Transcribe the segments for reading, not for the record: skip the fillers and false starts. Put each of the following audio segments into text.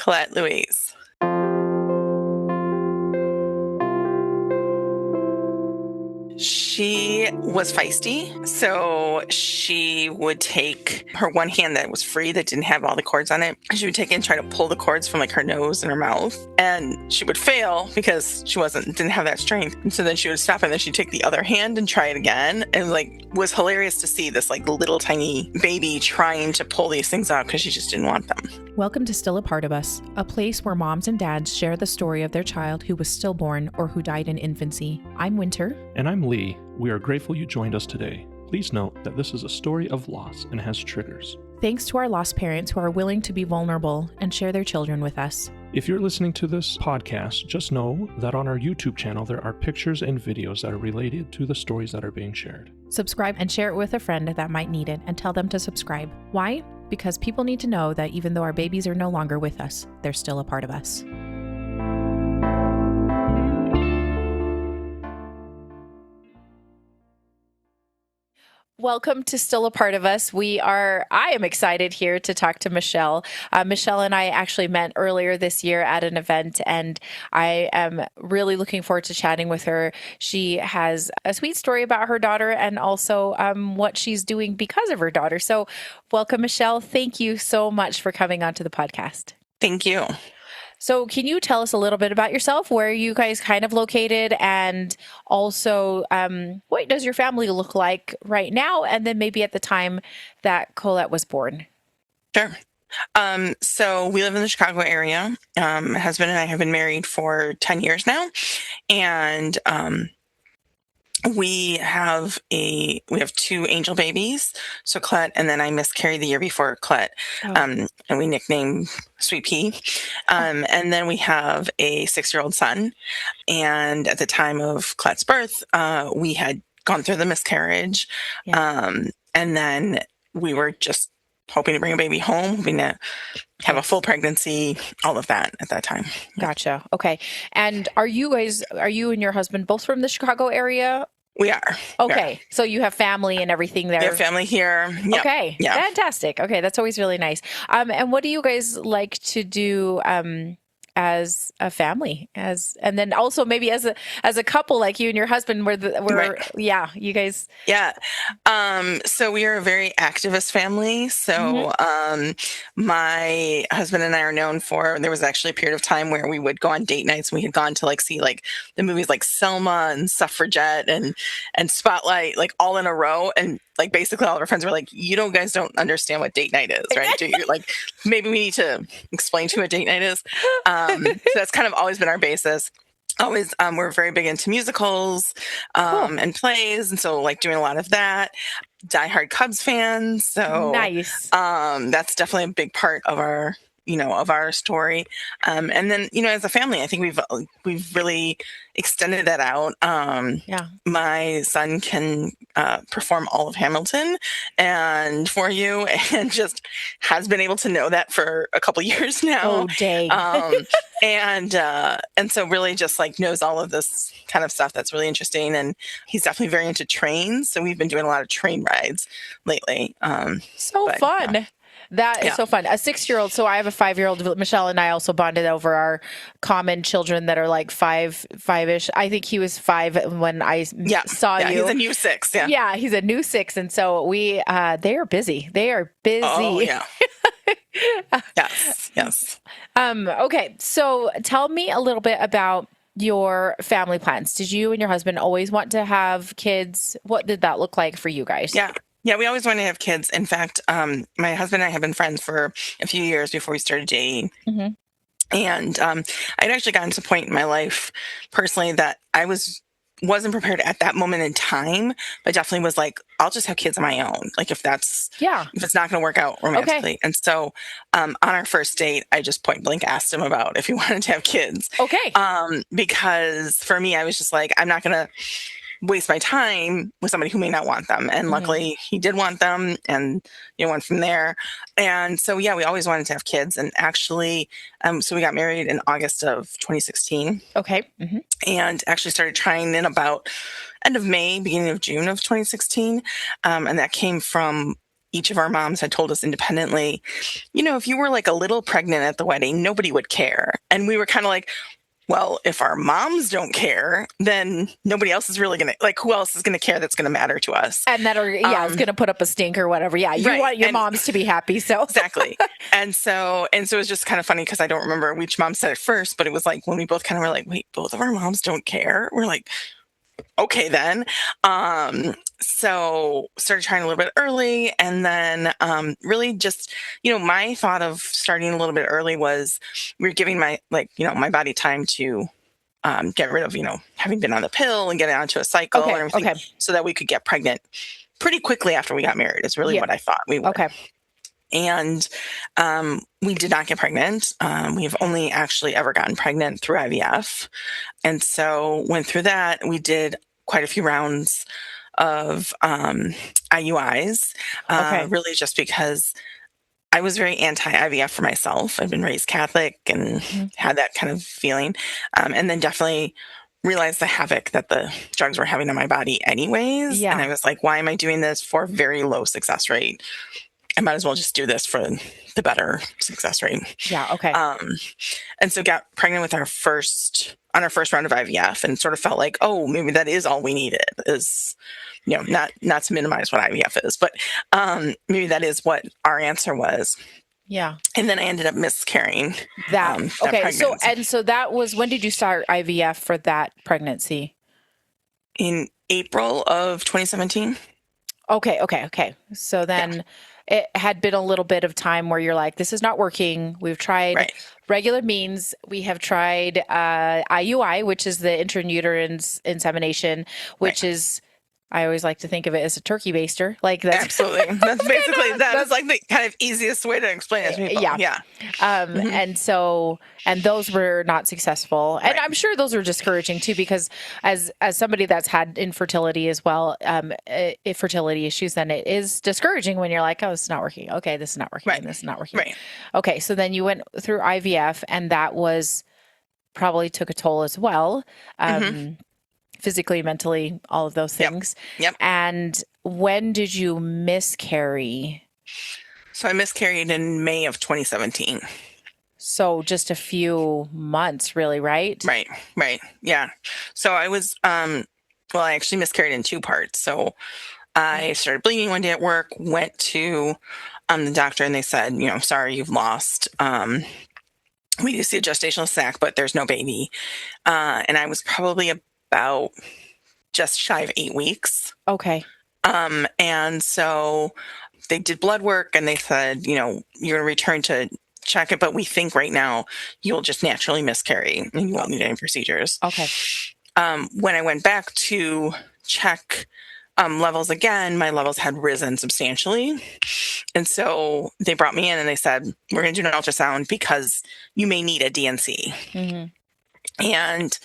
Colette Louise. She was feisty, so she would take her one hand that was free, that didn't have all the cords on it. She would take it and try to pull the cords from like her nose and her mouth, and she would fail because she didn't have that strength. And so then she would stop, and then she'd take the other hand and try it again. And like, was hilarious to see this like little tiny baby trying to pull these things out because she just didn't want them. Welcome to Still a Part of Us, a place where moms and dads share the story of their child who was stillborn or who died in infancy. I'm Winter. And I'm Lee. We are grateful you joined us today. Please note that this is a story of loss and has triggers. Thanks to our lost parents who are willing to be vulnerable and share their children with us. If you're listening to this podcast, just know that on our YouTube channel there are pictures and videos that are related to the stories that are being shared. Subscribe and share it with a friend that might need it, and tell them to subscribe. Why? Because people need to know that even though our babies are no longer with us, they're still a part of us. Welcome to Still a Part of Us. I am excited here to talk to Michelle. Michelle and I actually met earlier this year at an event, and I am really looking forward to chatting with her. She has a sweet story about her daughter and also what she's doing because of her daughter. So welcome, Michelle. Thank you so much for coming onto the podcast. Thank you. So can you tell us a little bit about yourself, where are you guys kind of located, and also what does your family look like right now, and then maybe at the time that Colette was born? Sure. So we live in the Chicago area. My husband and I have been married for 10 years now, and we have two angel babies. So Colette, and then I miscarried the year before Colette, and we nicknamed Sweet Pea. And then we have a 6-year-old son. And at the time of Colette's birth, we had gone through the miscarriage. Yeah. And then we were just hoping to bring a baby home, hoping to have a full pregnancy, all of that at that time. Gotcha. Okay. And are you and your husband both from the Chicago area? We are. Okay. So you have family and everything there. We have family here. Yep. Okay. Yeah. Fantastic. Okay. That's always really nice. And what do you guys like to do as a family, and then also maybe as a couple, like you and your husband, right. Yeah, you guys. Yeah. So we are a very activist family. So, my husband and I are known for, there was actually a period of time where we would go on date nights. We had gone to see the movies like Selma and Suffragette and Spotlight, all in a row. And basically all of our friends were like, guys don't understand what date night is, right? Do you maybe we need to explain to you what date night is. So that's kind of always been our basis. Always, we're very big into musicals, Cool. and plays. And so doing a lot of that. Diehard Cubs fans. So nice. That's definitely a big part of our story. And then, as a family, I think we've really extended that out. My son can perform all of Hamilton and For You, and just has been able to know that for a couple years now. Oh, dang. And so really just knows all of this kind of stuff that's really interesting. And he's definitely very into trains. So we've been doing a lot of train rides lately. Fun. Yeah. That is so fun. A 6-year-old. So I have a 5-year-old. Michelle and I also bonded over our common children that are five-ish. I think he was 5 when I saw you. He's a new 6. Yeah. Yeah, he's a new 6. And so they are busy. They are busy. Oh, yeah. Yes. Okay. So tell me a little bit about your family plans. Did you and your husband always want to have kids? What did that look like for you guys? Yeah, we always wanted to have kids. In fact, my husband and I have been friends for a few years before we started dating. Mm-hmm. And I'd actually gotten to a point in my life personally that I wasn't prepared at that moment in time, but definitely was I'll just have kids on my own. If it's not going to work out romantically. Okay. And so on our first date, I just point blank asked him about if he wanted to have kids. Okay. Because for me, I was just I'm not going to waste my time with somebody who may not want them. And luckily he did want them, and went from there. And so, we always wanted to have kids. And actually, so we got married in August of 2016. Okay. Mm-hmm. And actually started trying in about end of May, beginning of June of 2016. And that came from each of our moms had told us independently, if you were like a little pregnant at the wedding, nobody would care. And we were kind of like, well, if our moms don't care, then nobody else is really going to, like, who else is going to care that's going to matter to us? And that is going to put up a stink or whatever. Yeah. You want your moms to be happy. So exactly. And so it was just kind of funny because I don't remember which mom said it first, but it was like when we both kind of were like, wait, both of our moms don't care. We're like, okay, then. So started trying a little bit early, and then really just, my thought of starting a little bit early was we were giving my body time to get rid of, having been on the pill and getting onto a cycle and everything, so that we could get pregnant pretty quickly after we got married is really what I thought we would. Okay. And we did not get pregnant. We've only actually ever gotten pregnant through IVF. And so went through that. We did quite a few rounds of IUIs, really just because I was very anti-IVF for myself. I'd been raised Catholic and had that kind of feeling. And then definitely realized the havoc that the drugs were having on my body anyways. Yeah. And I was like, why am I doing this for a very low success rate? I might as well just do this for the better success rate. Yeah. Okay. And so got pregnant with our first round of IVF, and sort of felt like, oh, maybe that is all we needed, is, not to minimize what IVF is, but maybe that is what our answer was. Yeah. And then I ended up miscarrying. That okay. Pregnancy. So that was, when did you start IVF for that pregnancy? In April of 2017. Okay. So then it had been a little bit of time where you're like, this is not working. We've tried regular means. We have tried IUI, which is the intrauterine insemination, which is, I always like to think of it as a turkey baster. Like that's absolutely. That's basically that's like the kind of easiest way to explain it to people. Yeah. And those were not successful. And I'm sure those are discouraging too, because as somebody that's had infertility as well, fertility issues, then it is discouraging when you're like, oh, this is not working. Okay, this is not working. And this is not working. Right. Okay. So then you went through IVF, and that was probably took a toll as well. Physically, mentally, all of those things. Yep. And when did you miscarry? So I miscarried in May of 2017. So just a few months, really, right? Right. Yeah. So I was, I actually miscarried in two parts. So I started bleeding one day at work, went to the doctor, and they said, sorry, you've lost. We do see a gestational sac, but there's no baby. And I was probably about just shy of 8 weeks. Okay. And so they did blood work, and they said, you're going to return to check it, but we think right now you'll just naturally miscarry and you won't need any procedures. Okay. When I went back to check levels again, my levels had risen substantially. And so they brought me in and they said, we're going to do an ultrasound because you may need a DNC. And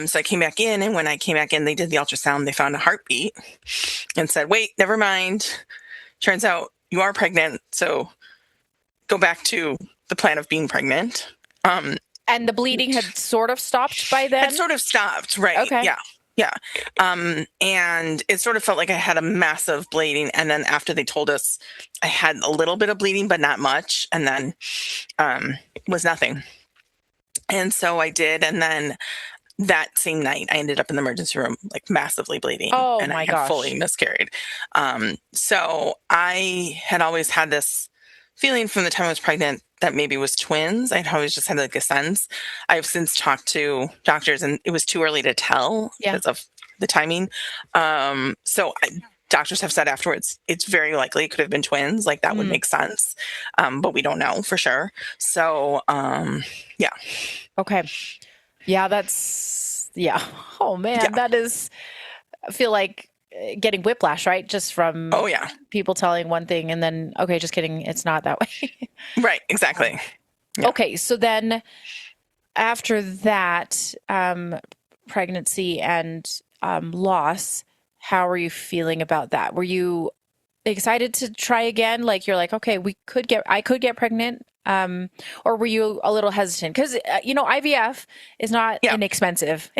so I came back in, and when I came back in, they did the ultrasound. They found a heartbeat and said, wait, never mind. Turns out you are pregnant. So go back to the plan of being pregnant. And the bleeding had sort of stopped by then? Had sort of stopped, right. Okay. Yeah. And it sort of felt like I had a massive bleeding. And then after they told us I had a little bit of bleeding, but not much. And then was nothing. And so I did. And then that same night, I ended up in the emergency room, like massively bleeding. Oh, and my I had gosh. fully miscarried. So I had always had this feeling from the time I was pregnant that maybe it was twins. I'd always just had like a sense. I've since talked to doctors, and it was too early to tell because of the timing. Doctors have said afterwards, it's very likely it could have been twins. Like that would make sense. But we don't know for sure. So, yeah. Okay. Yeah, oh man, that is, I feel like getting whiplash, right? Just from people telling one thing and then, okay, just kidding, it's not that way. Right, exactly. Yeah. Okay, so then after that pregnancy and loss, how are you feeling about that? Were you excited to try again? Like you're like, okay, I could get pregnant Or were you a little hesitant? Because IVF is not Yeah. inexpensive,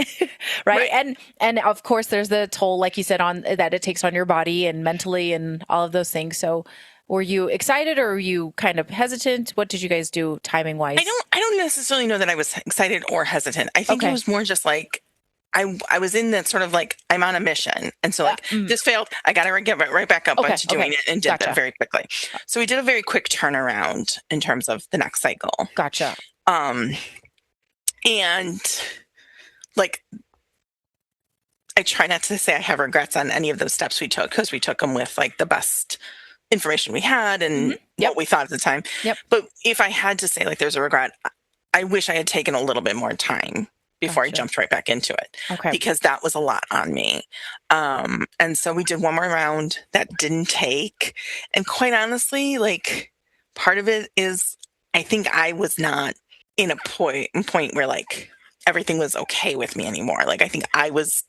right? And of course, there's the toll, like you said, on that it takes on your body and mentally and all of those things. So, were you excited or were you kind of hesitant? What did you guys do timing wise? I don't necessarily know that I was excited or hesitant. I think it Okay. was more just like I was in that sort of like I'm on a mission, and so like this failed, I got to get right back up onto doing it, and did that very quickly. So we did a very quick turnaround in terms of the next cycle. Gotcha. And like I try not to say I have regrets on any of those steps we took, because we took them with like the best information we had and what we thought at the time. But if I had to say like there's a regret, I wish I had taken a little bit more time before I jumped right back into it, because that was a lot on me. And so we did one more round that didn't take. And quite honestly, like part of it is I think I was not in a point where like everything was okay with me anymore. Like I think I was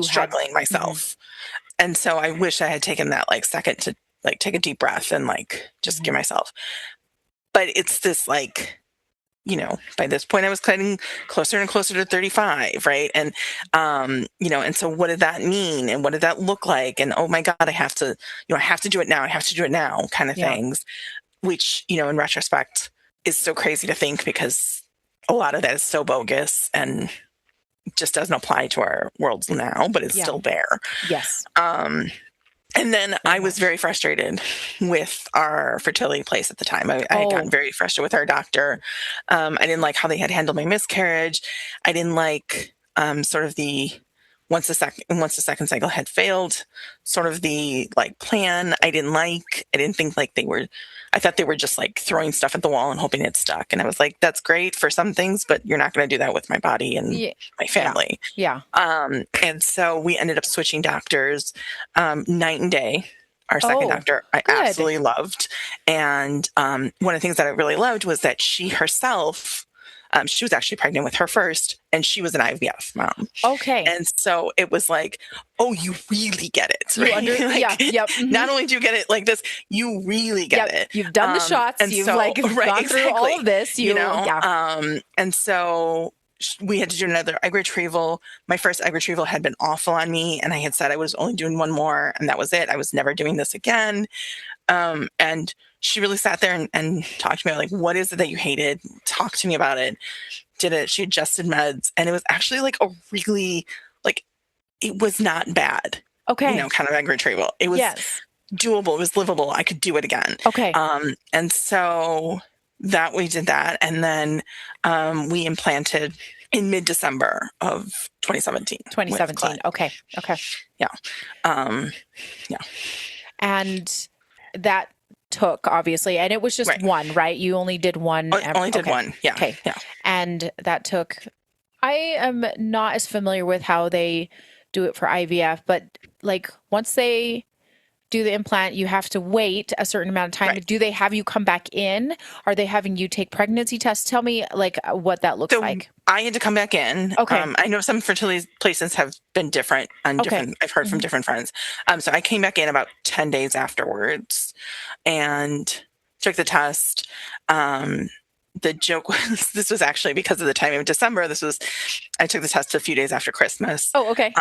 struggling myself. And so I wish I had taken that like second to like take a deep breath and like just give myself. But it's this like, by this point I was getting closer and closer to 35. Right. And, and so what did that mean? And what did that look like? And, oh my God, I have to do it now. I have to do it now kind of things, which, in retrospect is so crazy to think, because a lot of that is so bogus and just doesn't apply to our worlds now, but it's still there. Yes. And then I was very frustrated with our fertility place at the time. I had gotten very frustrated with our doctor. I didn't like how they had handled my miscarriage. I didn't like sort of once the second cycle had failed, sort of the like plan. I didn't think like I thought they were just like throwing stuff at the wall and hoping it stuck. And I was like, that's great for some things, but you're not going to do that with my body and my family. Yeah. And so we ended up switching doctors night and day. Our second doctor I absolutely loved. And one of the things that I really loved was that she herself, she was actually pregnant with her first, and she was an IVF mom. Okay. And so it was like, oh, you really get it. Right? Not only do you get it like this, you really get it. You've done the shots. And you've gone through all of this. And so we had to do another egg retrieval. My first egg retrieval had been awful on me, and I had said I was only doing one more, and that was it. I was never doing this again. And she really sat there and talked to me about, like, what is it that you hated? Talk to me about it. Did it. She adjusted meds, and it was actually like a really, like, it was not bad. Okay. Kind of egg retrieval. It was doable. It was livable. I could do it again. Okay. And so that we did that. And then we implanted in mid-December of 2017. 2017. Okay. Yeah. And that took, obviously, and it was just one, right? You only did one. Only did one. Yeah. Okay. Yeah. And that took, I am not as familiar with how they do it for IVF, but like once they do the implant, you have to wait a certain amount of time. Right. Do they have you come back in? Are they having you take pregnancy tests? Tell me like what that looks like. I had to come back in. Okay. I know some fertility places have been different and different. I've heard from different friends. So I came back in about 10 days afterwards and took the test. The joke was, this was actually because of the time of December. I took the test a few days after Christmas. Oh, okay.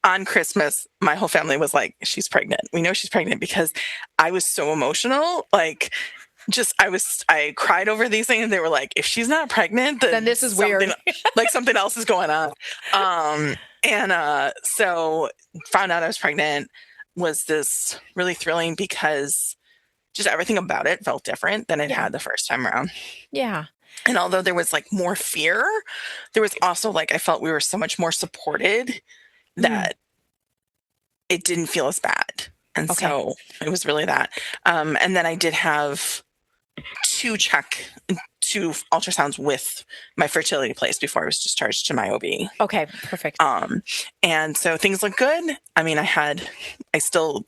On Christmas, my whole family was like, she's pregnant. We know she's pregnant, because I was so emotional. Like, I cried over these things. They were like, if she's not pregnant, then this is weird. Like something else is going on. So found out I was pregnant. Was this really thrilling, because just everything about it felt different than it had the first time around. Yeah. And although there was like more fear, there was also like, I felt we were so much more supported that it didn't feel as bad. And so it was really that. And then I did have two ultrasounds with my fertility place before I was discharged to my OB. Okay, perfect. And so things look good. I mean, I still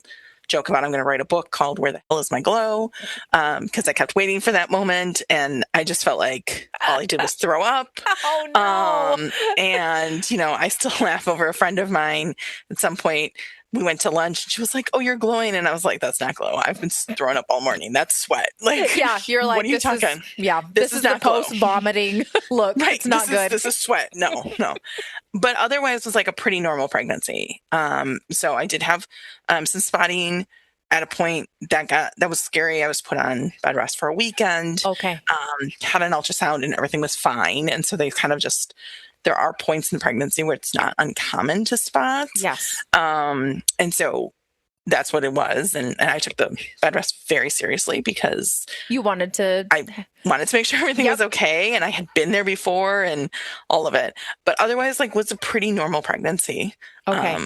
joke about I'm going to write a book called Where the Hell is My Glow? Because I kept waiting for that moment, and I just felt like all I did was throw up. Oh, no. And, I still laugh over a friend of mine at some point we went to lunch and she was like, "Oh, you're glowing." And I was like, "That's not glow. I've been throwing up all morning. That's sweat." Like, Yeah, you're what like, are you talking? this This is is the not glow. post vomiting look. Right. It's not good. This is sweat. No, no. But otherwise it was like a pretty normal pregnancy. So I did have some spotting at a point that was scary. I was put on bed rest for a weekend. Okay. Had an ultrasound and everything was fine. And so they kind of just, there are points in pregnancy where it's not uncommon to spot. Yes. And so that's what it was. And I took the bed rest very seriously because You wanted to. I wanted to make sure everything was okay. And I had been there before and all of it. But otherwise, like, was a pretty normal pregnancy. Okay.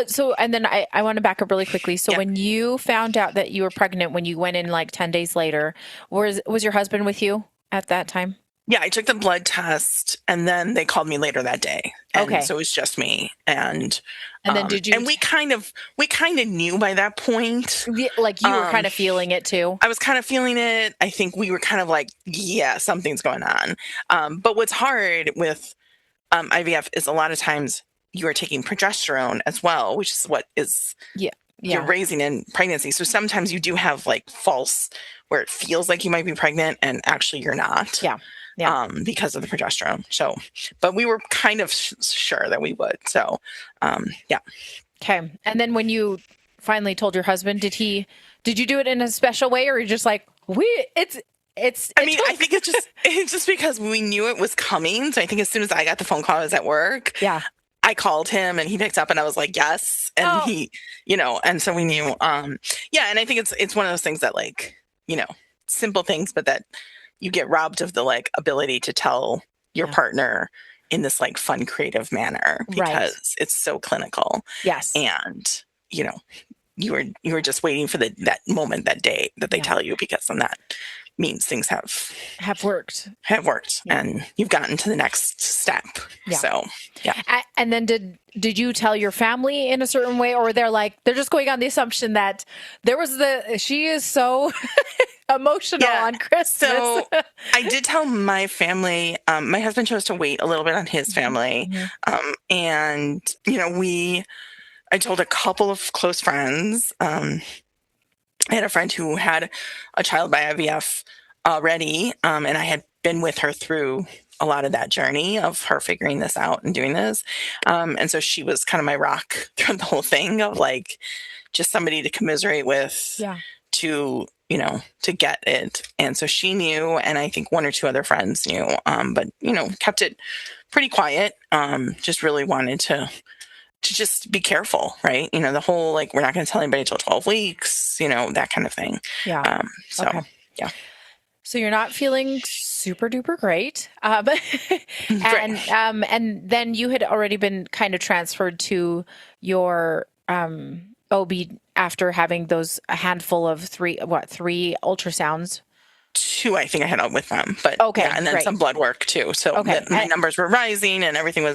So, and then I want to back up really quickly. So when you found out that you were pregnant, when you went in like 10 days later, was your husband with you at that time? Yeah, I took the blood test and then they called me later that day. And so it was just me. And then did you? And we kind of knew by that point. Like you were kind of feeling it too? I was kind of feeling it. I think we were kind of like, yeah, something's going on. But what's hard with IVF is a lot of times you are taking progesterone as well, which is what is you're raising in pregnancy. So sometimes you do have like false where it feels like you might be pregnant and actually you're not. Because of the progesterone. So, but we were kind of sure that we would. So, Okay. And then when you finally told your husband, did you do it in a special way, or you're just like, I think it's just because we knew it was coming. So I think as soon as I got the phone call, I was at work. Yeah. I called him and he picked up and I was like, yes. And he, and so we knew, and I think it's one of those things that like, simple things, but that you get robbed of the like ability to tell your partner in this like fun, creative manner because it's so clinical. Yes. And, you were just waiting for that moment, that day that they tell you, because then that means things have worked and you've gotten to the next step. So, And then did you tell your family in a certain way, or they're just going on the assumption that she is so emotional on Christmas? So I did tell my family. My husband chose to wait a little bit on his family. And, I told a couple of close friends. I had a friend who had a child by IVF already. And I had been with her through a lot of that journey of her figuring this out and doing this. And so she was kind of my rock through the whole thing of like, just somebody to commiserate with, to get it. And so she knew, and I think one or two other friends knew, but, kept it pretty quiet. Just really wanted to just be careful, right? The whole, like, we're not going to tell anybody until 12 weeks, that kind of thing. So you're not feeling super duper great. And then you had already been kind of transferred to your OB after having a handful of three ultrasounds? 2, I think I had with them, but and then some blood work too. So my numbers were rising and everything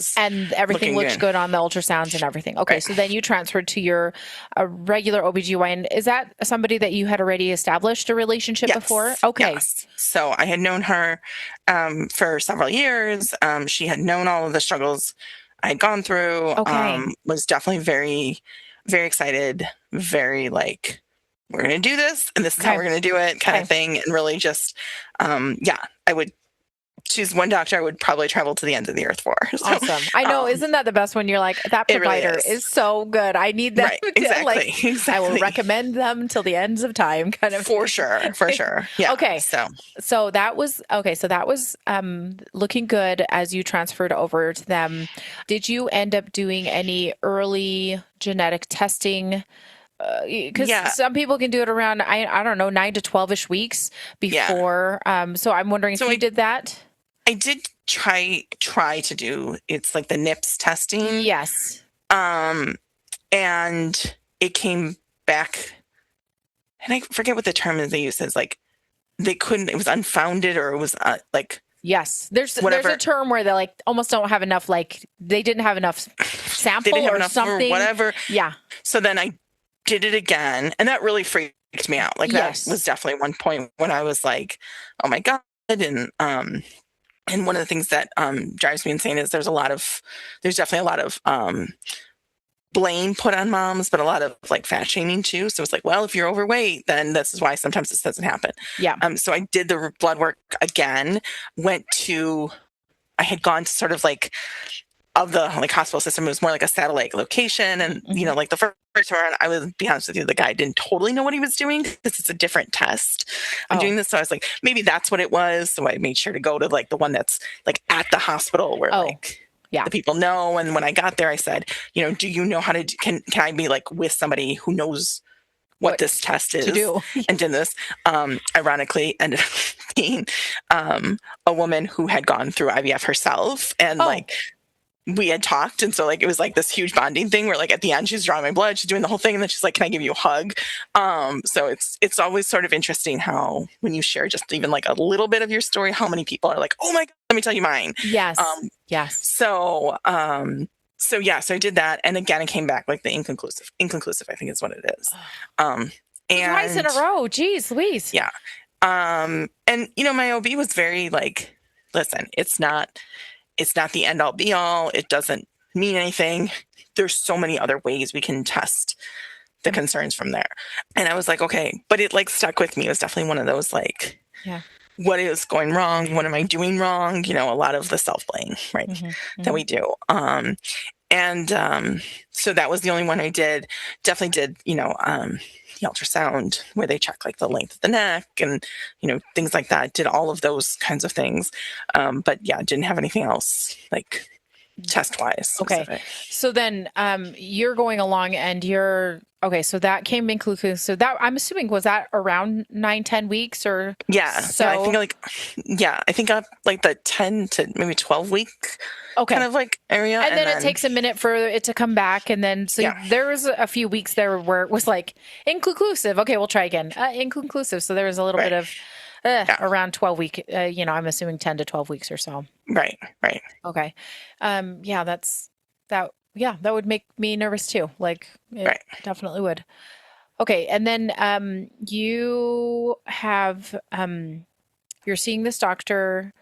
everything looked good on the ultrasounds and everything. Okay. So then you transferred to your regular OBGYN. Is that somebody that you had already established a relationship before? Okay. Yes. So I had known her for several years. She had known all of the struggles I had gone through. Was definitely very, very excited, very like, we're going to do this and this is how we're going to do it kind of thing. And really just, I would choose one doctor I would probably travel to the ends of the earth for. So, awesome. I know. Isn't that the best when you're like, that provider really is so good. I need them. Right, exactly. I will recommend them till the ends of time kind of. For sure. Yeah. Okay. So that was, looking good as you transferred over to them. Did you end up doing any early genetic testing? Because some people can do it around, I don't know, 9 to 12-ish weeks before. So I'm wondering if you did that. I did try to do, it's like the NIPS testing. Yes. And it came back, and I forget what the term is they use, is like, it was unfounded, or it was like. Yes. There's a term where they like almost don't have enough, like they didn't have enough sample they didn't have or enough something. Or whatever. Yeah. So then I did it again, and that really freaked me out. Like that was definitely one point when I was like, oh my God. And one of the things that drives me insane is there's definitely a lot of blame put on moms, but a lot of like fat shaming too. So it's like, well, if you're overweight, then this is why sometimes this doesn't happen. Yeah. So I did the blood work again, I had gone to sort of like of the like hospital system. It was more like a satellite location. And, like the first one, I will be honest with you, the guy didn't totally know what he was doing because it's a different test. I'm doing this. So I was like, maybe that's what it was. So I made sure to go to like the one that's like at the hospital where the people know. And when I got there, I said, do you know how to can I be like with somebody who knows what this test is to do? And did this, ironically ended up being a woman who had gone through IVF herself. And like, we had talked. And so like, it was like this huge bonding thing where like at the end, she's drawing my blood, she's doing the whole thing. And then she's like, can I give you a hug? So it's always sort of interesting how, when you share just even like a little bit of your story, how many people are like, oh my God, let me tell you mine. Yes. Yes. So I did that. And again, it came back like the inconclusive, I think is what it is. And twice in a row. Geez, Louise. Yeah. And my OB was very like, listen, it's not the end all be all. It doesn't mean anything. There's so many other ways we can test the concerns from there. And I was like, okay, but it like stuck with me. It was definitely one of those like, what is going wrong? What am I doing wrong? A lot of the self-blame, right? That we do. So that was the only one I did. Definitely did, the ultrasound where they check like the length of the neck and, things like that. Did all of those kinds of things. But yeah, didn't have anything else like test wise. Okay. So then you're going along and so that came inclusive. So that I'm assuming, was that around 9-10 weeks or? Yeah. So I think up like the 10 to maybe 12 week kind of like area. And then it takes a minute for it to come back. And then, there was a few weeks there where it was like inconclusive. Okay, we'll try again. Inconclusive. So there was a little bit of around 12 week, I'm assuming 10 to 12 weeks or so. Right. Okay. That would make me nervous too. Like it definitely would. Okay. And then, you have, you're seeing this doctor.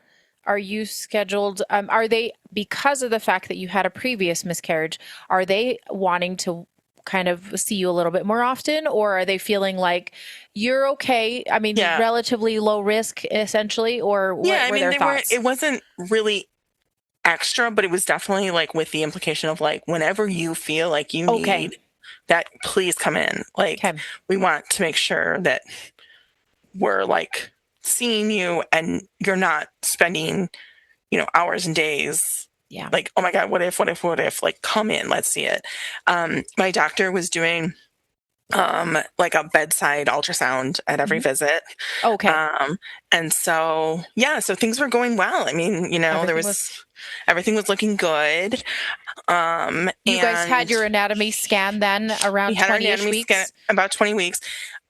Are you scheduled? Are they, because of the fact that you had a previous miscarriage, are they wanting to kind of see you a little bit more often, or are they feeling like you're okay? I mean, relatively low risk essentially, or what were their thoughts? It wasn't really extra, but it was definitely like with the implication of like, whenever you feel like you need that, please come in. Like we want to make sure that we're like seeing you and you're not spending, hours and days. Yeah. Like, oh my God, what if, like, come in, let's see it. My doctor was doing, like a bedside ultrasound at every visit. Okay. And so, so things were going well. I mean, everything was looking good. You guys had your anatomy scan then around 20 weeks? About 20 weeks.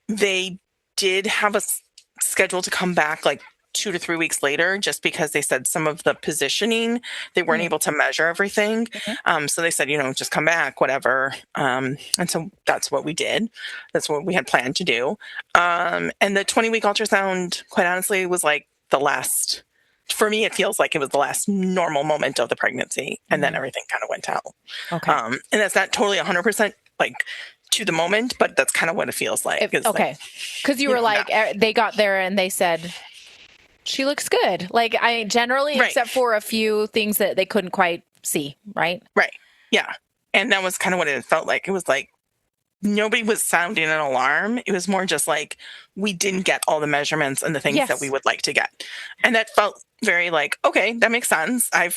They did have a schedule to come back like 2 to 3 weeks later, just because they said some of the positioning, they weren't able to measure everything. So they said, just come back, whatever. And so that's what we did. That's what we had planned to do. And the 20-week ultrasound, quite honestly, was like the last, for me, it feels like it was the last normal moment of the pregnancy. And then everything kind of went out. Okay. And that's not totally 100% like to the moment, but that's kind of what it feels like. Okay. Because you were like, they got there and they said, she looks good. Like I generally, except for a few things that they couldn't quite see. Right. Right. Yeah. And that was kind of what it felt like. It was like, nobody was sounding an alarm. It was more just like, we didn't get all the measurements and the things that we would like to get. And that felt very like, okay, that makes sense. I've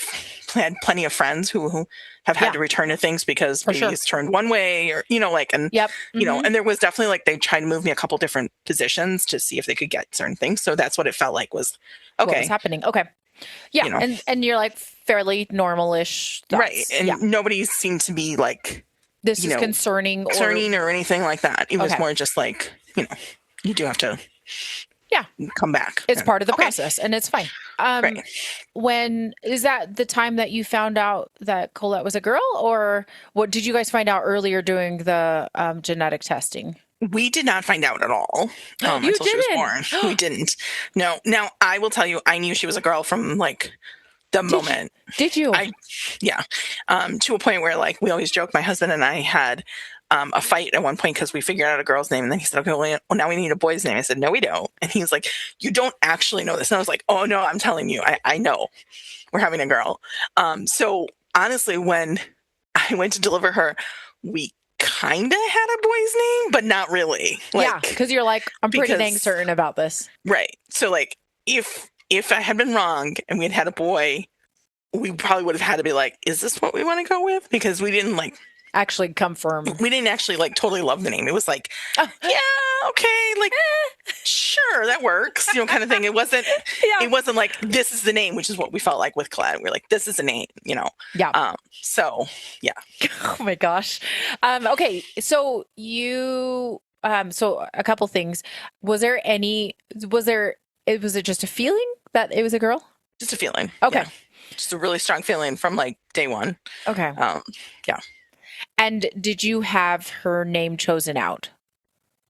had plenty of friends who have had to return to things because babies turned one way or, and, and there was definitely like, they tried to move me a couple different positions to see if they could get certain things. So that's what it felt like was, okay. What was happening? Okay. Yeah. And you're like fairly normal-ish thoughts. Right. And nobody seemed to be like, this is concerning or anything like that. It was more just like, you do have to come back. It's part of the process and it's fine. When is that the time that you found out that Colette was a girl, or what did you guys find out earlier doing the genetic testing? We did not find out at all until she was born. We didn't. No. Now I will tell you, I knew she was a girl from like the moment. Did you? Yeah. To a point where like we always joke, my husband and I had a fight at one point because we figured out a girl's name, and then he said, okay, well now we need a boy's name. I said, no, we don't. And he's like, you don't actually know this. And I was like, oh no, I'm telling you, I know we're having a girl. So honestly, when I went to deliver her, we kind of had a boy's name, but not really. Yeah, because you're like, I'm pretty dang certain about this. Right. So like if I had been wrong and we had had a boy, we probably would have had to be like, is this what we want to go with? Because we didn't like actually confirm. We didn't actually like totally love the name. It was like, yeah, okay, like sure, that works, kind of thing. It wasn't like this is the name, which is what we felt like with Colette. We're like, this is the name, Yeah. So yeah. Oh my gosh. Okay. So so a couple things. Was it just a feeling that it was a girl? Just a feeling. Okay. Yeah. Just a really strong feeling from like day one. Okay. Yeah. And did you have her name chosen out?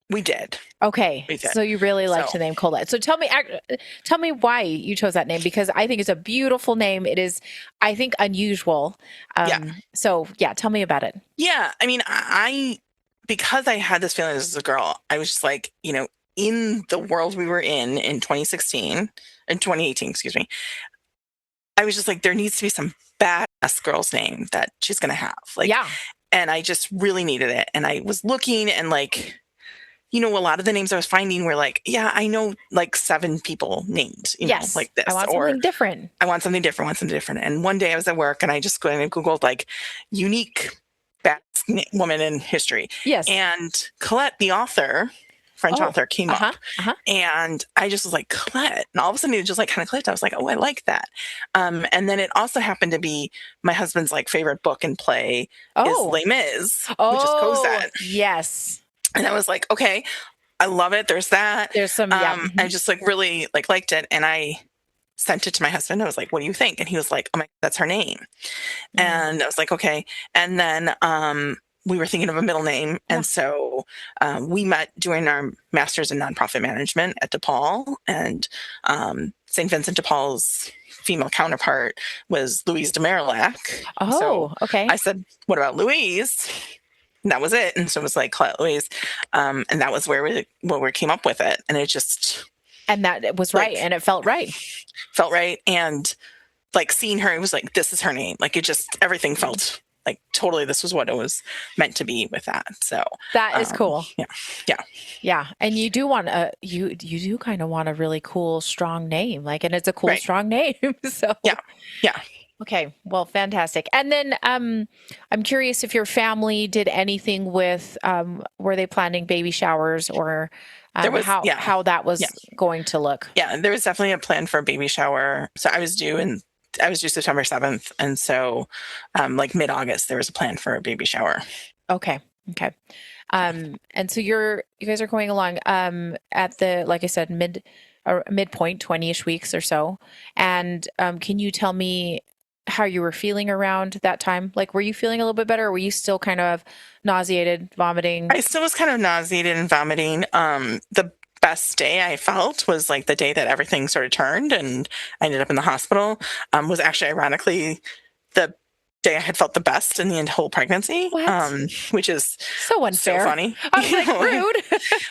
We did. Okay. We did. So you really liked the name Colette. So tell me why you chose that name, because I think it's a beautiful name. It is, I think, unusual. So yeah, tell me about it. Yeah. I mean, because I had this feeling as a girl, I was just like, in the world we were in 2018, excuse me, I was just like, there needs to be some badass girl's name that she's going to have. Like, yeah. And I just really needed it. And I was looking and like, a lot of the names I was finding were like, yeah, I know like 7 people named, yes, like this. I want something different. I want something different. And one day I was at work and I just Googled like unique badass woman in history. Yes. And Colette, the author, French author, came up. And I just was like, Colette. And all of a sudden it just like kind of clicked. I was like, oh, I like that. And then it also happened to be my husband's like favorite book and play is Les Mis, which is Cosette. Yes. And I was like, okay, I love it. There's that. There's some, I just like really like liked it. And I sent it to my husband. I was like, what do you think? And he was like, oh my, that's her name. And I was like, okay. And then, we were thinking of a middle name. And so we met doing our master's in nonprofit management at DePaul, and St. Vincent de Paul's female counterpart was Louise de Marillac. Oh, so okay. I said, what about Louise? And that was it. And so it was like Colette Louise. And that was where we came up with it. And it just... And that was right. And it felt right. Felt right. And like seeing her, it was like, this is her name. Like it just, everything felt like totally this was what it was meant to be with that. So that is cool. Yeah. And you do want you do kind of want a really cool, strong name. Like, and it's a cool, strong name. So yeah. Okay. Well, fantastic. And then I'm curious if your family did anything with were they planning baby showers or how that was going to look? Yeah, there was definitely a plan for a baby shower. So I was due September 7th. And so like mid-August, there was a plan for a baby shower. Okay. And so you guys are going along at the, like I said, midpoint, 20-ish weeks or so. And can you tell me how you were feeling around that time? Like, were you feeling a little bit better, or were you still kind of nauseated, vomiting? I still was kind of nauseated and vomiting. The best day I felt was like the day that everything sort of turned and I ended up in the hospital, was actually ironically the day I had felt the best in the whole pregnancy. Which is so unfair. So funny. I was like, rude.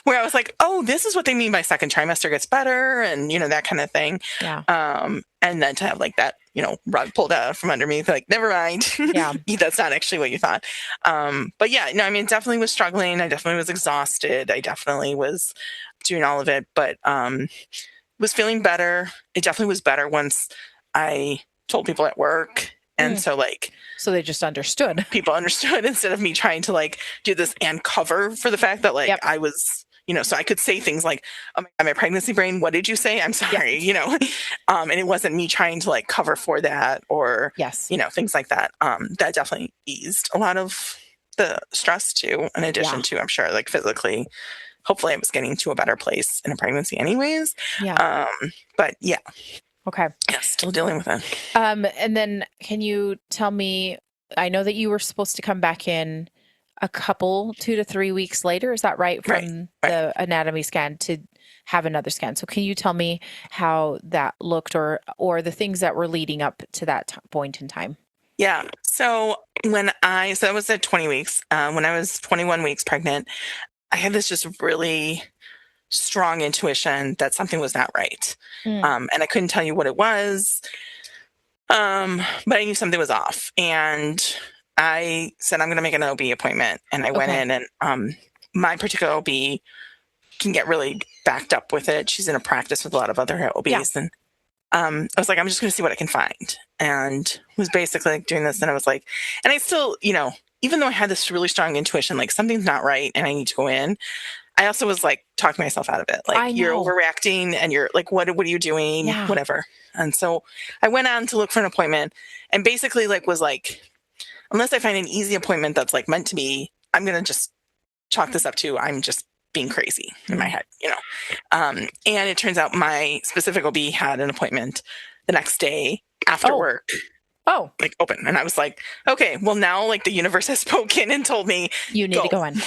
Where I was like, oh, this is what they mean by second trimester gets better and, that kind of thing. Yeah. And then to have like that, rug pulled out from under me, like, never mind. Yeah. That's not actually what you thought. But yeah, no, I mean, definitely was struggling. I definitely was exhausted. I definitely was doing all of it, but was feeling better. It definitely was better once I told people at work. And so they just understood. People understood instead of me trying to like do this and cover for the fact that like I was, so I could say things like, oh my God, my pregnancy brain, what did you say? I'm sorry, and it wasn't me trying to like cover for that or, things like that. That definitely eased a lot of the stress too, in addition to, I'm sure, like physically, hopefully I was getting to a better place in a pregnancy anyways. But yeah. Okay. Yeah, still dealing with it. And then can you tell me, I know that you were supposed to come back in a couple 2 to 3 weeks later. Is that right? From the anatomy scan have another scan. So can you tell me how that looked, or the things that were leading up to that point in time? Yeah. So so I was at 20 weeks. When I was 21 weeks pregnant, I had this just really strong intuition that something was not right. Mm. And I couldn't tell you what it was. But I knew something was off. And I said, I'm going to make an OB appointment. And I went Okay. in, and my particular OB can get really backed up with it. She's in a practice with a lot of other OBs. Yeah. And I was like, I'm just going to see what I can find. And was basically like doing this. And I was like, and I still, even though I had this really strong intuition, like something's not right and I need to go in, I also was like talking myself out of it. I Like, you're know. overreacting and you're like, what are you doing? Yeah. Whatever. And so I went on to look for an appointment, and basically was like, unless I find an easy appointment that's like meant to be, I'm going to just chalk this up to, I'm just being crazy in my head, and it turns out my specific OB had an appointment the next day after work, like open. And I was like, okay, well now like the universe has spoken and told me you need to go in.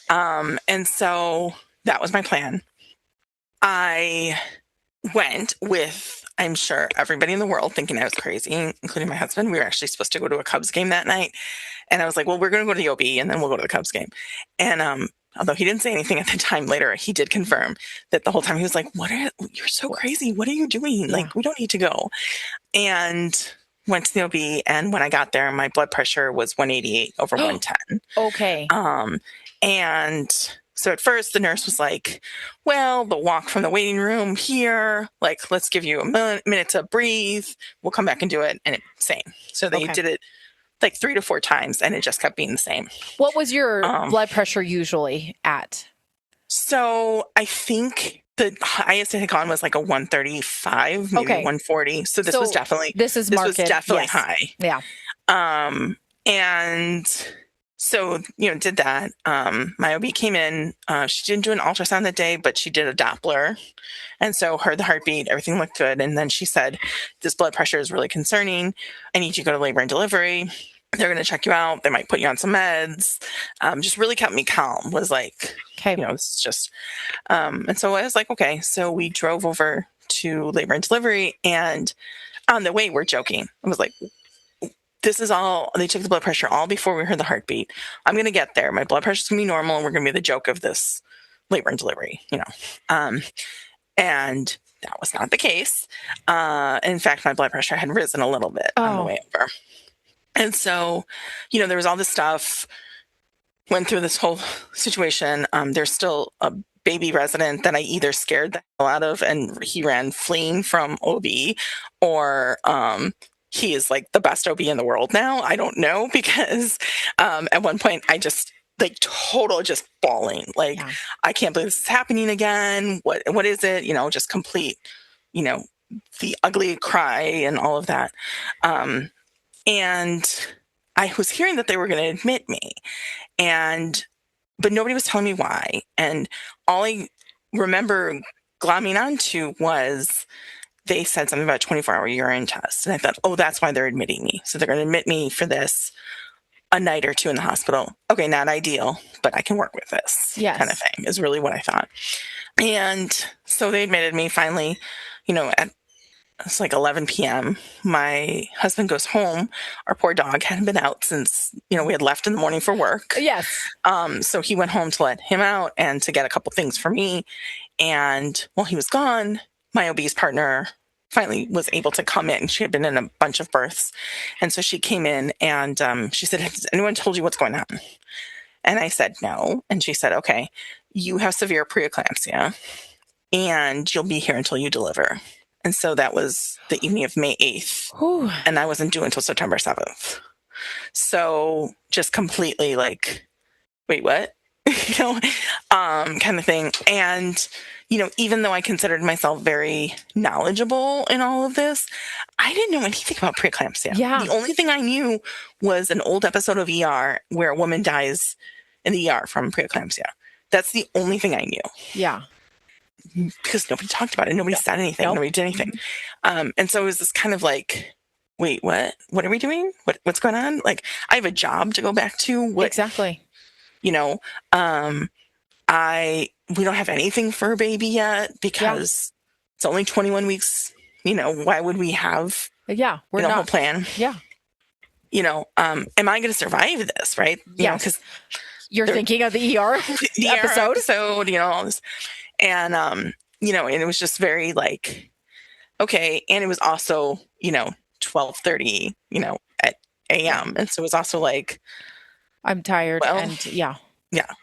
And so that was my plan. I went with, I'm sure, everybody in the world thinking I was crazy, including my husband. We were actually supposed to go to a Cubs game that night. And I was like, well, we're going to go to the OB and then we'll go to the Cubs game. And although he didn't say anything at the time, later he did confirm that the whole time he was like, you're so crazy. What are you doing? Yeah. Like, we don't need to go. And went to the OB. And when I got there, my blood pressure was 188 over 110. Okay. And so at first the nurse was like, well, the walk from the waiting room here, like, let's give you a minute to breathe. We'll come back and do it. And it's same. So they did it like 3 to 4 times, and it just kept being the same. What was your blood pressure usually at? So I think the highest it had gone was like a 135, maybe 140. So this was definitely high. Yeah. And so, did that. My OB came in. She didn't do an ultrasound that day, but she did a Doppler. And so heard the heartbeat, everything looked good. And then she said, this blood pressure is really concerning. I need you to go to labor and delivery. They're going to check you out. They might put you on some meds. Just really kept me calm. Was like, this is just, and so I was like, okay. So we drove over to labor and delivery, and on the way, we're joking. I was like, this is all, they took the blood pressure all before we heard the heartbeat. I'm going to get there. My blood pressure is going to be normal, and we're going to be the joke of this labor and delivery, and that was not the case. In fact, my blood pressure had risen a little bit on the way over. And so, there was all this stuff, went through this whole situation. There's still a baby resident that I either scared the hell out of and he ran fleeing from OB, or he is like the best OB in the world now. I don't know, because at one point I just like total just bawling. Like, I can't believe this is happening again. What is it? Just complete, the ugly cry and all of that. And I was hearing that they were going to admit me, but nobody was telling me why. And all I remember glomming onto was they said something about a 24-hour urine test. And I thought, oh, that's why they're admitting me. So they're going to admit me for this a night or two in the hospital. Okay, not ideal, but I can work with this kind of thing is really what I thought. And so they admitted me finally, it's like 11 p.m. My husband goes home. Our poor dog hadn't been out since, we had left in the morning for work. Yes. So he went home to let him out and to get a couple things for me. And while he was gone, my OB's partner finally was able to come in. She had been in a bunch of births. And so she came in and she said, has anyone told you what's going on? And I said, no. And she said, okay, you have severe preeclampsia and you'll be here until you deliver. And so that was the evening of May 8th. Ooh. And I wasn't due until September 7th. So just completely like, wait, what? Kind of thing. And, even though I considered myself very knowledgeable in all of this, I didn't know anything about preeclampsia. Yeah. The only thing I knew was an old episode of ER where a woman dies in the ER from preeclampsia. That's the only thing I knew. Yeah. Because nobody talked about it. Nobody said anything. Nobody did anything. Mm-hmm. And so it was this kind of like, wait, what? What are we doing? What's going on? Like, I have a job to go back to. Exactly. I we don't have anything for a baby yet because it's only 21 weeks. Why would we have we're a whole not. plan? Yeah. Am I going to survive this? Right. Yes. Because you're thinking of the ER the episode. all this. And, and it was just very like, okay. And it was also, 12:30, at AM. And so it was also like, I'm tired. well, and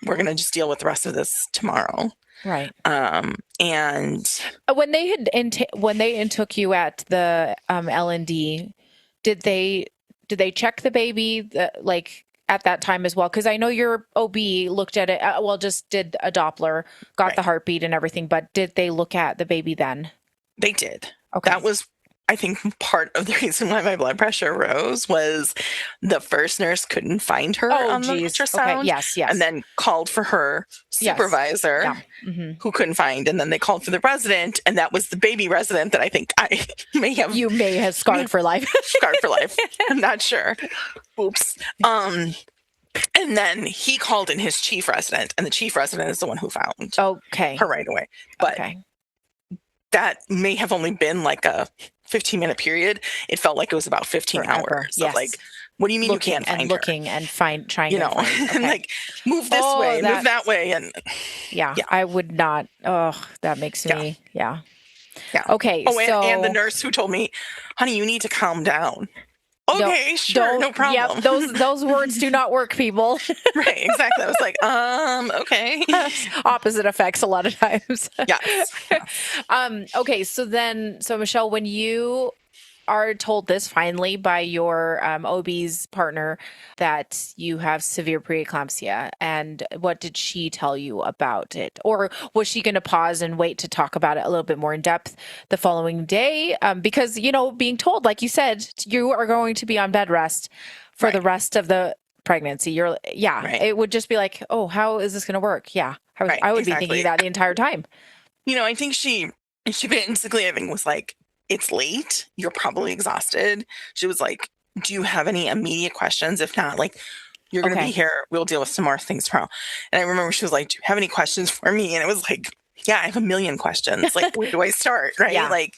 we're going to just deal with the rest of this tomorrow. Right. And when they took you at the L&D, did they check the baby like at that time as well? Because I know your OB looked at it. Just did a Doppler, got the heartbeat and everything. But did they look at the baby then? They did. Okay. That was, I think, part of the reason why my blood pressure rose was the first nurse couldn't find her on the ultrasound. Okay. Yes. And then called for her supervisor who couldn't find. And then they called for the resident. And that was the baby resident that I think you may have scarred for life. Scarred for life. I'm not sure. Oops. And then he called in his chief resident, and the chief resident is the one who found her right away. But that may have only been like a 15-minute period. It felt like it was about 15 hours. Yes. Of like, what do you mean you can't find her? Looking and trying to find. And like, move this way, move that way. And I would not. Oh, that makes me. Yeah. Okay. And the nurse who told me, honey, you need to calm down. Okay, sure, no problem. Yep, those words do not work, people. Right, exactly. I was like, okay. Opposite effects a lot of times. Yes. Okay, so Michelle, when you are told this finally by your OB's partner that you have severe preeclampsia, and what did she tell you about it? Or was she going to pause and wait to talk about it a little bit more in depth the following day? Because, being told, like you said, you are going to be on bed rest for the rest of the pregnancy. It would just be like, oh, how is this going to work? Yeah. I would be thinking that the entire time. I think she basically, I think, was like, it's late. You're probably exhausted. She was like, do you have any immediate questions? If not, like, you're going to be here. We'll deal with some more things tomorrow. And I remember she was like, do you have any questions for me? And it was like, yeah, I have a million questions. Like, where do I start? Right. Yeah. Like,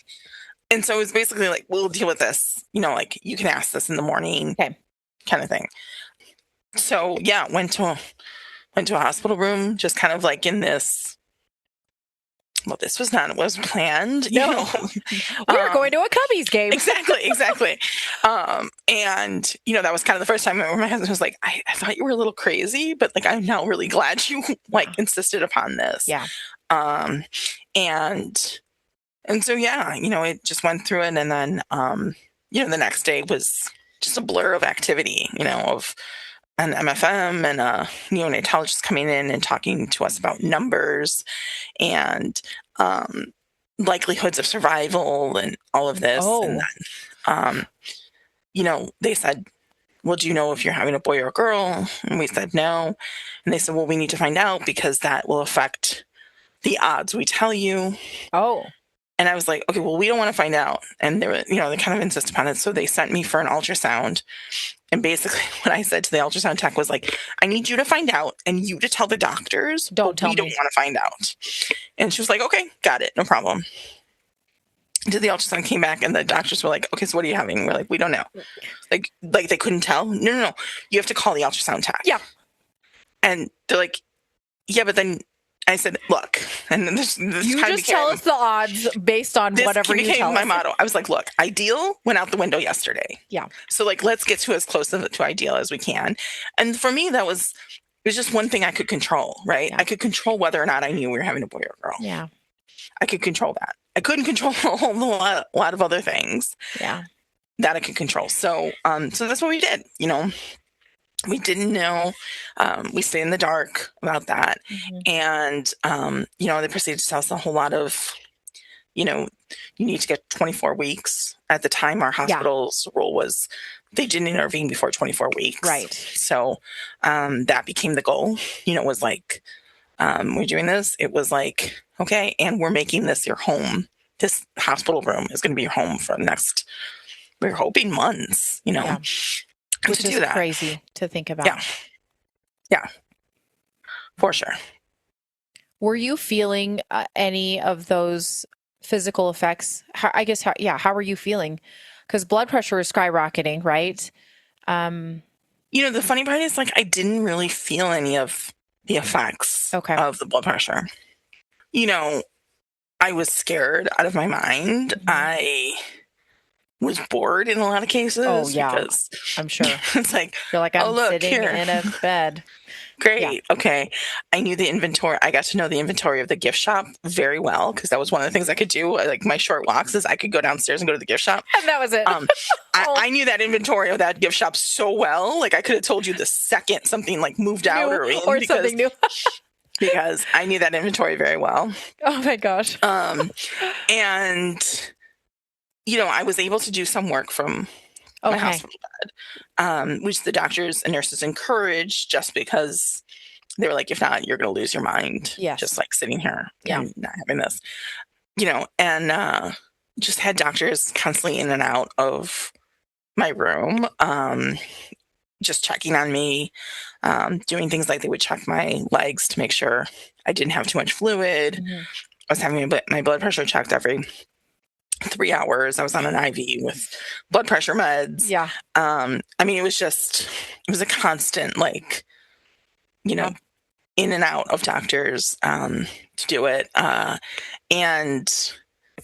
and so it was basically like, we'll deal with this, like you can ask this in the morning kind of thing. So went to a hospital room, just kind of like in this, well, this was not what was planned. No. We were going to a Cubbies game. Exactly. And, that was kind of the first time where my husband was like, I thought you were a little crazy, but like, I'm now really glad you insisted upon this. Yeah. And so, it just went through it. And then, the next day was just a blur of activity, of an MFM and a neonatologist coming in and talking to us about numbers and likelihoods of survival and all of this. Oh. And then, they said, well, do you know if you're having a boy or a girl? And we said no. And they said, well, we need to find out because that will affect the odds we tell you. Oh. And I was like, okay, well, we don't want to find out. And they were, they kind of insist upon it. So they sent me for an ultrasound. And basically what I said to the ultrasound tech was like, I need you to find out and you to tell the doctors. We don't want to find out. And she was like, okay, got it. No problem. Did the ultrasound, came back and the doctors were like, okay, so what are you having? We're like, we don't know. Like they couldn't tell. No. You have to call the ultrasound tech. Yeah. And they're like, yeah, but then I said, look, and this you just tell us the odds based on whatever you tell us. My motto. I was like, look, ideal went out the window yesterday. Yeah. So like, let's get to as close to ideal as we can. And for me, it was just one thing I could control, right? Yeah. I could control whether or not I knew we were having a boy or a girl. Yeah. I could control that. I couldn't control a whole lot of other things. Yeah. That I could control. So, so that's what we did, We didn't know. We stayed in the dark about that. Mm-hmm. And, they proceeded to tell us a whole lot of, you need to get 24 weeks. At the time, our hospital's rule was they didn't intervene before 24 weeks. Right. So that became the goal, was like, we're doing this. It was like, okay, and we're making this your home. This hospital room is going to be your home for the next, we're hoping months, Yeah. Which to is do that. Crazy to think about. Yeah, for sure. Were you feeling any of those physical effects? How were you feeling? Because blood pressure is skyrocketing, right? Um, The funny part is, like, I didn't really feel any of the effects okay. of the blood pressure. I was scared out of my mind. Mhm. I was bored in a lot of Oh, cases yeah, because I'm sure. it's like, Feel like oh, I'm look sitting here. in a bed. Yeah. Great. Okay. I knew the inventory. I got to know the inventory of the gift shop very well because that was one of the things I could do. Like my short walks is I could go downstairs and go to the gift shop. And that was it. Um, I knew that inventory of that gift shop so well. Like I could have told you the second something like moved out New or in or something new. because I knew that inventory very well. Oh my gosh. And I was able to do some work from my Okay. hospital bed, which the doctors and nurses encouraged just because they were like, if not, you're going to lose your mind. Yes. Just like sitting here Yeah. and not having this, and just had doctors constantly in and out of my room, just checking on me, doing things like they would check my legs to make sure I didn't have too much fluid. Mhm. I was having my blood pressure checked every 3 hours. I was on an IV with blood pressure meds. Yeah. It was a constant, like, Yeah. in and out of doctors to do it. And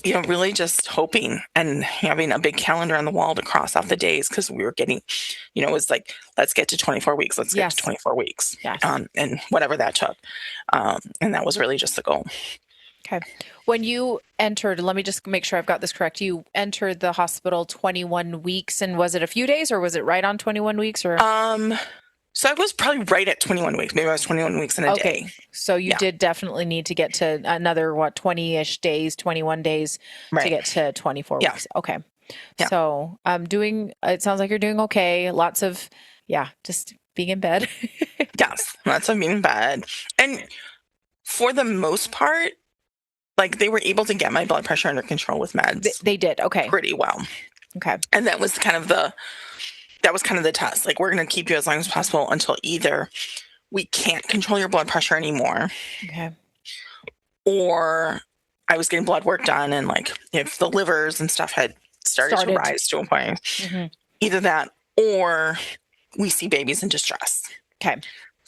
really just hoping and having a big calendar on the wall to cross off the days because we were getting, it was like, let's get to 24 weeks. Let's get Yes. to 24 weeks. Yes. And whatever that took. And that was really just the goal. Okay. When you entered, let me just make sure I've got this correct. You entered the hospital 21 weeks, and was it a few days or was it right on 21 weeks or? So I was probably right at 21 weeks. Maybe I was 21 weeks in a day. Okay. So you did definitely need to get to another, 20-ish days, 21 days to get to 24 weeks. Okay. Yeah. So it sounds like you're doing okay. Lots of, just being in bed. Yes. Lots of being in bed. And for the most part, like they were able to get my blood pressure under control with meds. They did. Okay. Pretty well. Okay. And that was kind of the test. Like, we're going to keep you as long as possible until either we can't control your blood pressure anymore. Okay. Or I was getting blood work done, and like if the livers and stuff had started to rise to a point, either that or we see babies in distress. Okay.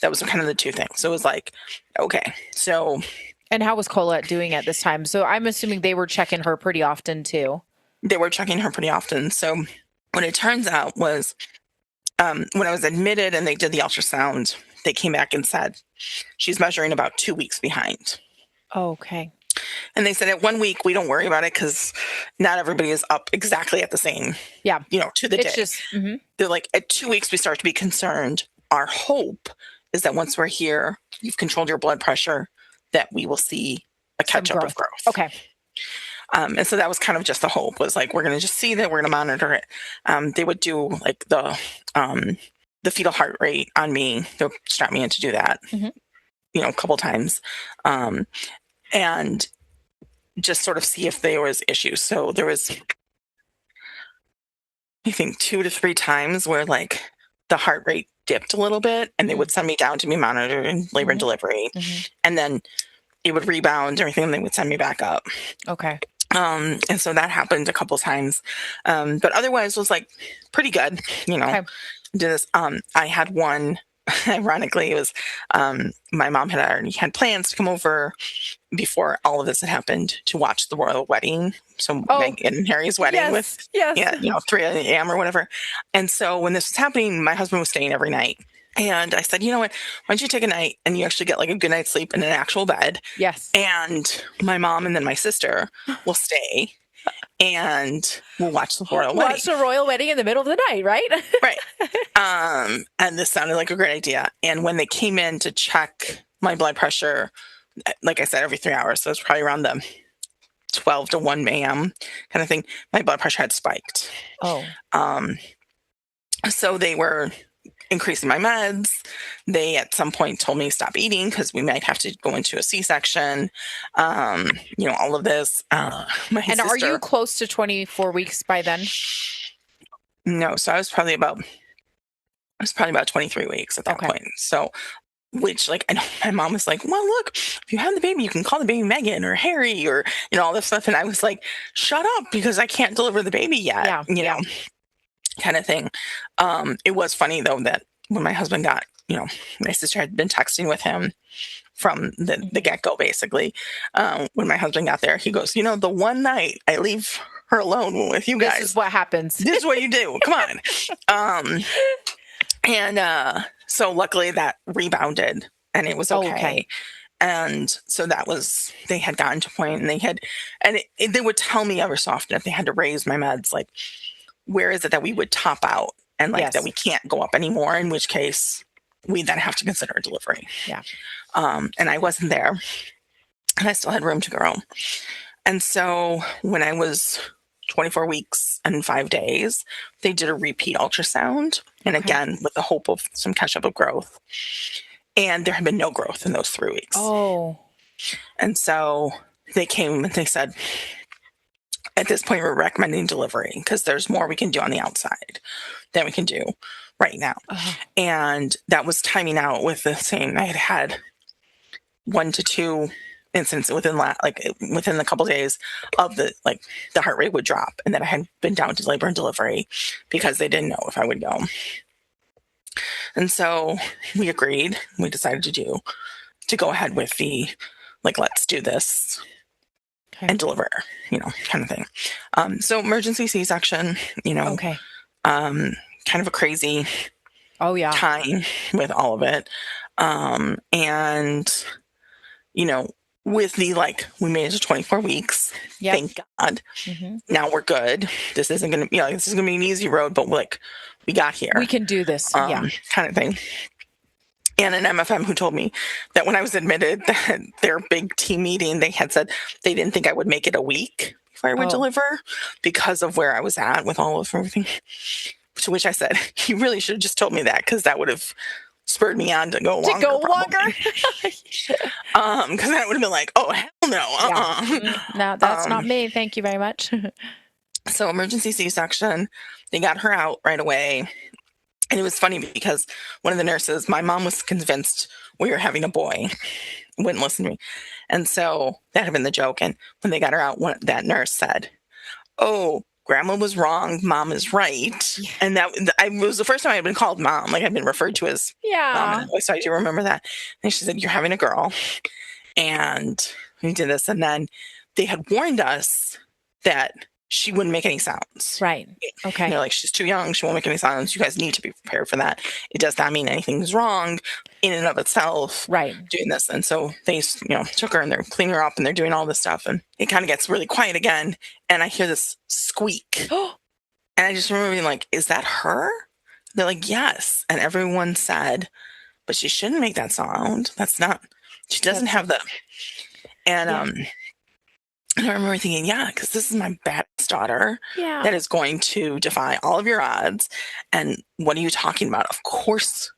That was kind of the two things. So it was like, okay, so. And how was Colette doing at this time? So I'm assuming they were checking her pretty often too. They were checking her pretty often. So what it turns out was when I was admitted and they did the ultrasound, they came back and said, she's measuring about 2 weeks behind. Okay. And they said at 1 week, we don't worry about it because not everybody is up exactly at the same, to the day. They're like, at 2 weeks, we start to be concerned. Our hope is that once we're here, you've controlled your blood pressure, that we will see a catch-up of growth. Okay. And so that was kind of just the hope, was like, we're going to just see that, we're going to monitor it. They would do like the fetal heart rate on me. They'll strap me in to do that, a couple times. And just sort of see if there was issues. So there was, I think, 2 to 3 times where like the heart rate dipped a little bit, and they would send me down to be monitored in labor and delivery. And then it would rebound and everything, and they would send me back up. Okay. And so that happened a couple times. But otherwise was like pretty good, did this. I had one, ironically, it was, my mom had already had plans to come over before all of this had happened to watch the royal wedding. So Meghan and Harry's wedding with, 3 a.m. or whatever. And so when this was happening, my husband was staying every night. And I said, you know what, why don't you take a night and you actually get like a good night's sleep in an actual bed? Yes. And my mom and then my sister will stay and we'll watch the royal wedding. Watch the royal wedding in the middle of the night, right? Right. And this sounded like a great idea. And when they came in to check my blood pressure, like I said, every 3 hours, so it's probably around the 12 to 1 a.m. kind of thing, my blood pressure had spiked. Oh. So they were increasing my meds. They at some point told me to stop eating because we might have to go into a C-section. All of this. Are you close to 24 weeks by then? No, so I was probably about 23 weeks at that point. So which like, I know my mom was like, well, look, if you have the baby, you can call the baby Megan or Harry or, all this stuff. And I was like, shut up, because I can't deliver the baby yet, Yeah. Yeah. kind of thing. It was funny though, that when my husband got, my sister had been texting with him from the get-go, basically. When my husband got there, he goes, the one night I leave her alone with you guys, This is what happens. this is what you do. Come on. And so luckily that rebounded and it was okay. And so they had gotten to a point, and they would tell me ever so often if they had to raise my meds, like, where is it that we would top out, and like that we can't go up anymore, in which case we then have to consider a delivery. Yeah. And I wasn't there, and I still had room to grow. And so when I was 24 weeks and 5 days, they did a repeat ultrasound. And again, with the hope of some catch up of growth. And there had been no growth in those 3 weeks. Oh. And so they came and they said, at this point, we're recommending delivery because there's more we can do on the outside than we can do right now. And that was timing out with the same. I had 1 to 2 incidents within a couple of days of the heart rate would drop, and then I had been down to labor and delivery because they didn't know if I would go. And so we agreed. We decided to go ahead with the let's do this and deliver, kind of thing. So emergency C-section, kind of a crazy time with all of it. And with the we made it to 24 weeks. Yep. Thank God. Mm-hmm. Now we're good. This isn't gonna be this is gonna be an easy road, but we got here. We can do this. Kind of thing. And an MFM who told me that when I was admitted, that their big team meeting, they had said they didn't think I would make it a week before I would deliver because of where I was at with all of everything. To which I said, you really should have just told me that, because that would have spurred me on to go longer. Because then I would have been like, oh, hell no. No, that's not me. Thank you very much. So emergency C-section, they got her out right away. And it was funny because one of the nurses, my mom was convinced we were having a boy, wouldn't listen to me. And so that had been the joke. And when they got her out, that nurse said, oh, Grandma was wrong, Mom is right. Yeah. And it was the first time I had been called Mom. I'd been referred to as Mom. So I do remember that. And she said, you're having a girl. And we did this. And then they had warned us that she wouldn't make any sounds. Right. Okay. They're like, she's too young. She won't make any sounds. You guys need to be prepared for that. It does not mean anything's wrong in and of itself. Right. Doing this. And so they, took her and they're cleaning her up and they're doing all this stuff. And it kind of gets really quiet again. And I hear this squeak. And I just remember being like, is that her? They're like, yes. And everyone said, but she shouldn't make that sound. She doesn't have the, and, and I remember thinking, because this is my baddest daughter that is going to defy all of your odds. And what are you talking about? Of course,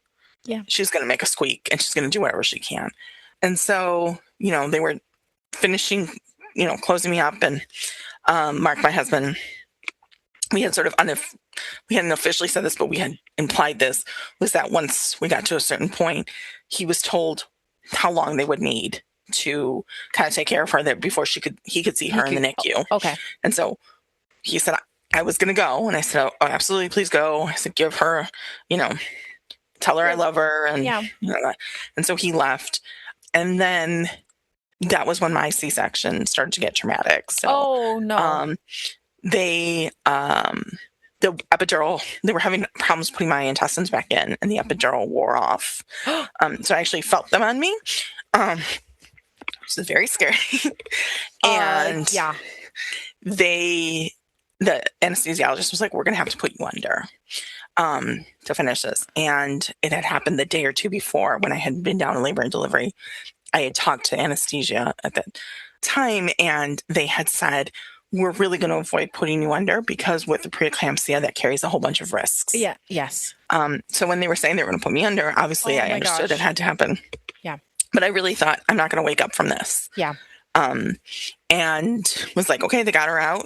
she's going to make a squeak and she's going to do whatever she can. And so, they were finishing, closing me up. And Mark, my husband, we had sort of, we hadn't officially said this, but we had implied this, was that once we got to a certain point, he was told how long they would need to kind of take care of her there before he could see her in the NICU. Okay. And so he said, I was going to go. And I said, oh, absolutely. Please go. I said, give her, tell her I love her. And, and so he left. And then that was when my C-section started to get traumatic. So, the epidural, they were having problems putting my intestines back in, and the epidural wore off. So I actually felt them on me. Which is very scary. And the anesthesiologist was like, we're going to have to put you under to finish this. And it had happened the day or two before when I had been down in labor and delivery. I had talked to anesthesia at that time, and they had said, we're really going to avoid putting you under because with the preeclampsia, that carries a whole bunch of risks. Yeah. Yes. So when they were saying they were going to put me under, obviously I understood it had to happen. Yeah. But I really thought, I'm not going to wake up from this. Yeah. And was like, okay, they got her out.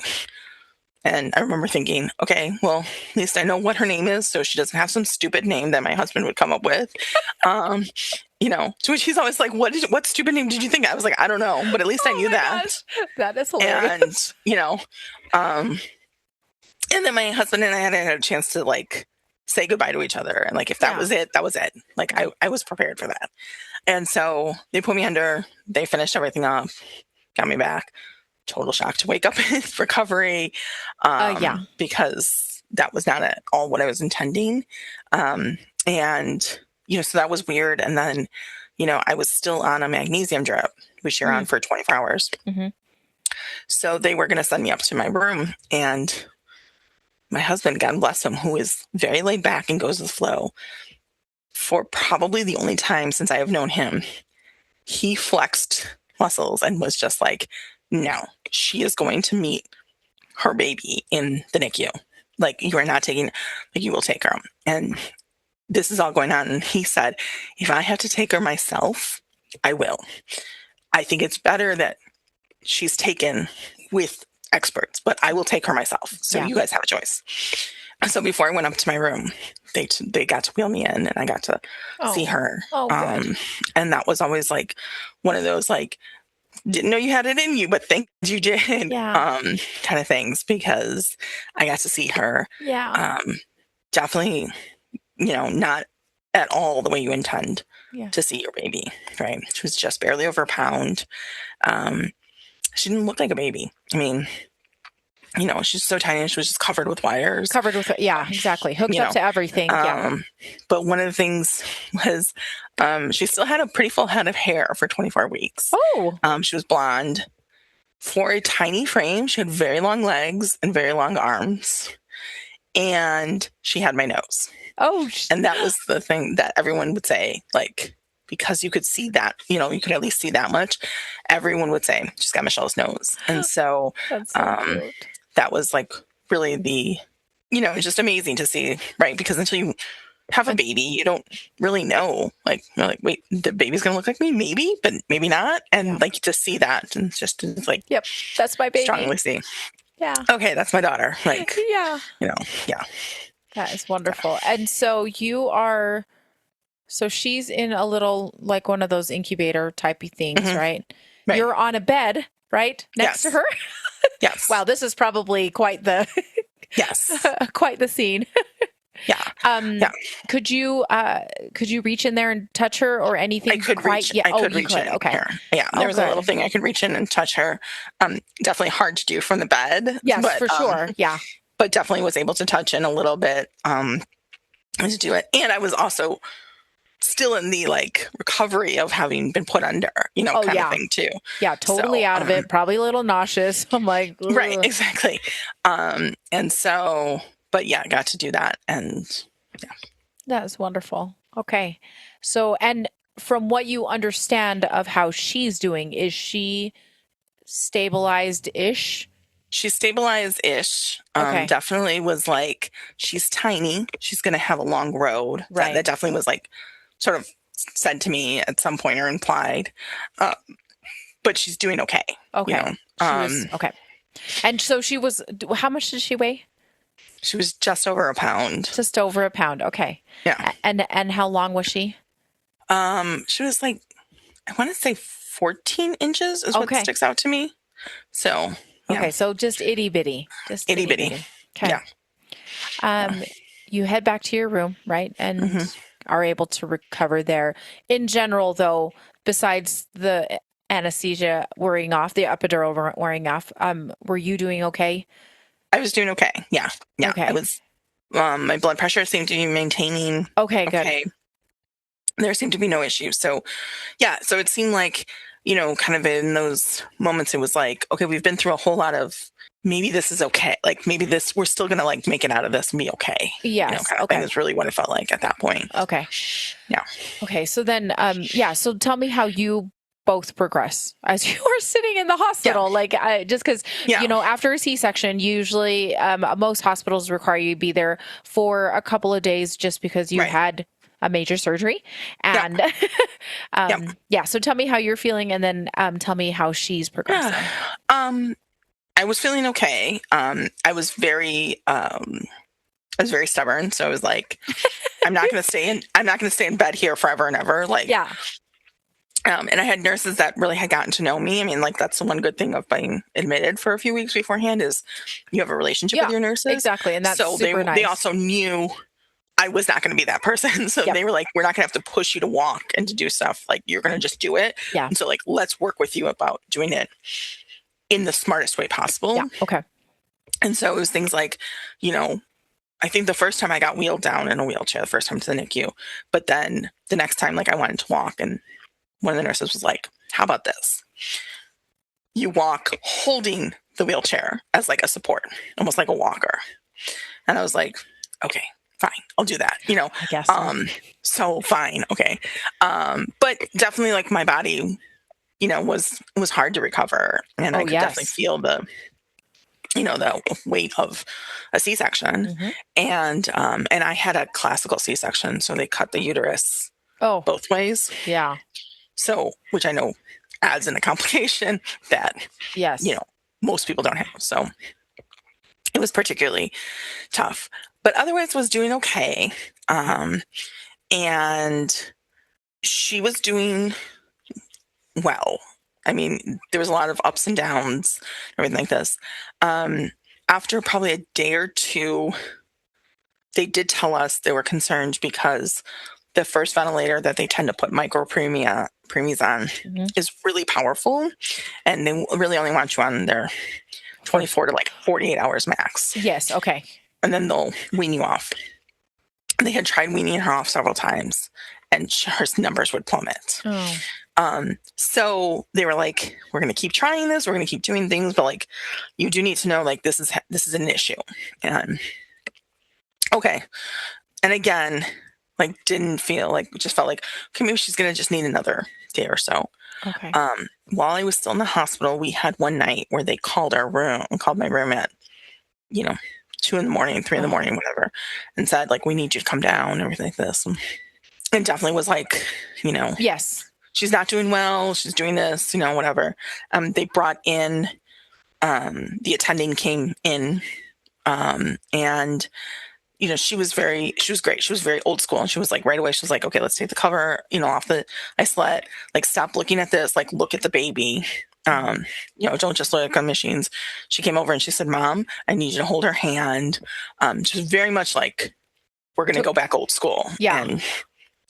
And I remember thinking, okay, well, at least I know what her name is, so she doesn't have some stupid name that my husband would come up with. To which he's always like, what stupid name did you think? I was like, I don't know, but at least I knew that. Gosh. That is hilarious. And, and then my husband and I had a chance to like say goodbye to each other. And like, if that was it, that was it. Like I was prepared for that. And so they put me under, they finished everything up, got me back. Total shock to wake up in recovery. Because that was not at all what I was intending. And, so that was weird. And then, I was still on a magnesium drip, which you're on for 24 hours. Mm-hmm. So they were going to send me up to my room, and my husband, God bless him, who is very laid back and goes with the flow, for probably the only time since I have known him, he flexed muscles and was just like, no, she is going to meet her baby in the NICU. Like, you are not taking, like, you will take her. And this is all going on. And he said, if I have to take her myself, I will. I think it's better that she's taken with experts, but I will take her myself. So you guys have a choice. So before I went up to my room, they got to wheel me in, and I got to see her. Good. And that was always like one of those, like, didn't know you had it in you, but thank you did, kind of things, because I got to see her. Definitely, not at all the way you intend to see your baby, right? She was just barely over a pound. She didn't look like a baby. I mean, she's so tiny, and she was just covered with wires. Exactly. Hooked up to everything. But one of the things was, she still had a pretty full head of hair for 24 weeks. She was blonde. For a tiny frame, she had very long legs and very long arms. And she had my nose. And that was the thing that everyone would say, like, because you could see that, you could at least see that much. Everyone would say, she's got Michelle's nose. And so, that's so cute. That was like really it's just amazing to see, right? Because until you have a baby, you don't really know. Like, you're like, wait, the baby's going to look like me? Maybe, but maybe not. And like, to see that, and it's like, yep, that's my baby. Strongly see. Yeah. Okay, that's my daughter. Like, That is wonderful. And so she's in a little, like, one of those incubator typey things, right? You're on a bed, right? Next to her? Yes. Wow, this is probably quite the quite the scene. Could you reach in there and touch her or anything? I could reach. I could reach in. Okay. Her. Yeah, there was a little thing I could reach in and touch her. Definitely hard to do from the bed. Yes, but, for sure. Yeah, but definitely was able to touch in a little bit to do it. And I was also still in the like recovery of having been put under, kind of thing too. Yeah, totally out of it. Probably a little nauseous. I'm like, ugh. Right, exactly. And so, but I got to do that, and that is wonderful. Okay, so, and from what you understand of how she's doing, is she stabilized-ish? She's stabilized-ish. Definitely was like, she's tiny. She's going to have a long road. Right. That definitely was like sort of said to me at some point or implied. But she's doing okay. Okay. Okay. And so she was, how much did she weigh? She was just over a pound. Just over a pound. Okay. Yeah. And how long was she? She was like, I want to say 14 inches is what sticks out to me. So, okay. So just itty bitty. Just itty bitty. Okay. Yeah. You head back to your room, right? And are able to recover there. In general, though, besides the anesthesia wearing off, the epidural wearing off, were you doing okay? I was doing okay. Yeah. Okay. I was, my blood pressure seemed to be maintaining. Okay, good. There seemed to be no issues. So, so it seemed like, kind of in those moments, it was like, okay, we've been through a whole lot of, maybe this is okay. Like, maybe we're still going to like make it out of this and be okay. Yes. Kind of thing is really what it felt like at that point. Okay. Yeah. Okay. So then, so tell me how you both progress as you are sitting in the hospital. Like, just because, after a C-section, usually most hospitals require you to be there for a couple of days just because you had a major surgery. And so tell me how you're feeling, and then tell me how she's progressing. I was feeling okay. I was very stubborn. So I was like, I'm not going to stay in bed here forever and ever. Like, Yeah. and I had nurses that really had gotten to know me. I mean, like, that's the one good thing of being admitted for a few weeks beforehand is you have a relationship with Yeah, your nurses. exactly. And that's So super they nice. also knew I was not going to be that person. So Yep. they were like, we're not going to have to push you to walk and to do stuff. Like, you're going to just do it. Yeah. And so, like, let's work with you about doing it in the smartest way possible. Yeah. Okay. And so it was things like, you know, I think the first time I got wheeled down in a wheelchair, the first time to the NICU, but then the next time, like, I wanted to walk, and one of the nurses was like, how about this? You walk holding the wheelchair as like a support, almost like a walker. And I was like, okay, fine, I'll do that. You know, I guess so. So fine, okay. But definitely, like, my body, you know, was hard to recover, and I could definitely feel the, you know, the weight of a C-section. Mm-hmm. And I had a classical C-section, so they cut the uterus both ways. Yeah. So, which I know adds in a complication that, yes, you know, most people don't have. So it was particularly tough, but otherwise was doing okay. And she was doing well. I mean, there was a lot of ups and downs, everything like this. After probably a day or two, they did tell us they were concerned because the first ventilator that they tend to put micropremies on is really powerful, and they really only want you on there 24 to like 48 hours max. Yes. Okay. And then they'll wean you off. They had tried weaning her off several times, and her numbers would plummet. So they were like, we're going to keep trying this. We're going to keep doing things, but like, you do need to know, like, this is an issue. And okay. And again, like, didn't feel like, just felt like, okay, maybe she's going to just need another day or so. Okay. While I was still in the hospital, we had one night where they called my room at, you know, 2 in the morning, 3 in the morning, whatever, and said, like, we need you to come down, everything like this. And definitely was like, you know, yes, she's not doing well. She's doing this, you know, whatever. They brought in, the attending came in, and, you know, she was great. She was very old school. And she was like, right away, she was like, okay, let's take the cover, you know, off the isolette, like, stop looking at this, like, look at the baby. You know, don't just look at machines. She came over and she said, Mom, I need you to hold her hand. She was very much like, we're going to go back old school. Yeah. And,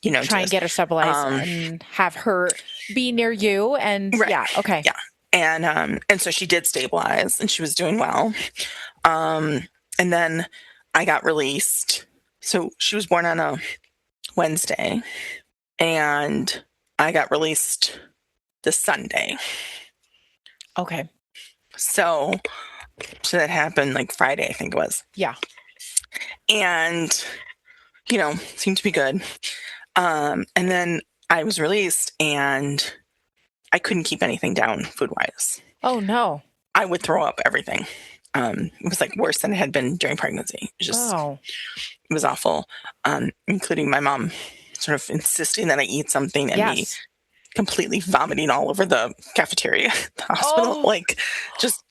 you know, try and get her stabilized and have her be near you. And yeah. Okay. Yeah. And so she did stabilize, and she was doing well. And then I got released. So she was born on a Wednesday, and I got released the Sunday. Okay. So that happened like Friday, I think it was. Yeah. And, you know, seemed to be good. And then I was released, and I couldn't keep anything down food-wise. Oh, no. I would throw up everything. It was like worse than it had been during pregnancy. It was awful, including my mom sort of insisting that I eat something and me completely vomiting all over the cafeteria at the hospital. Like, just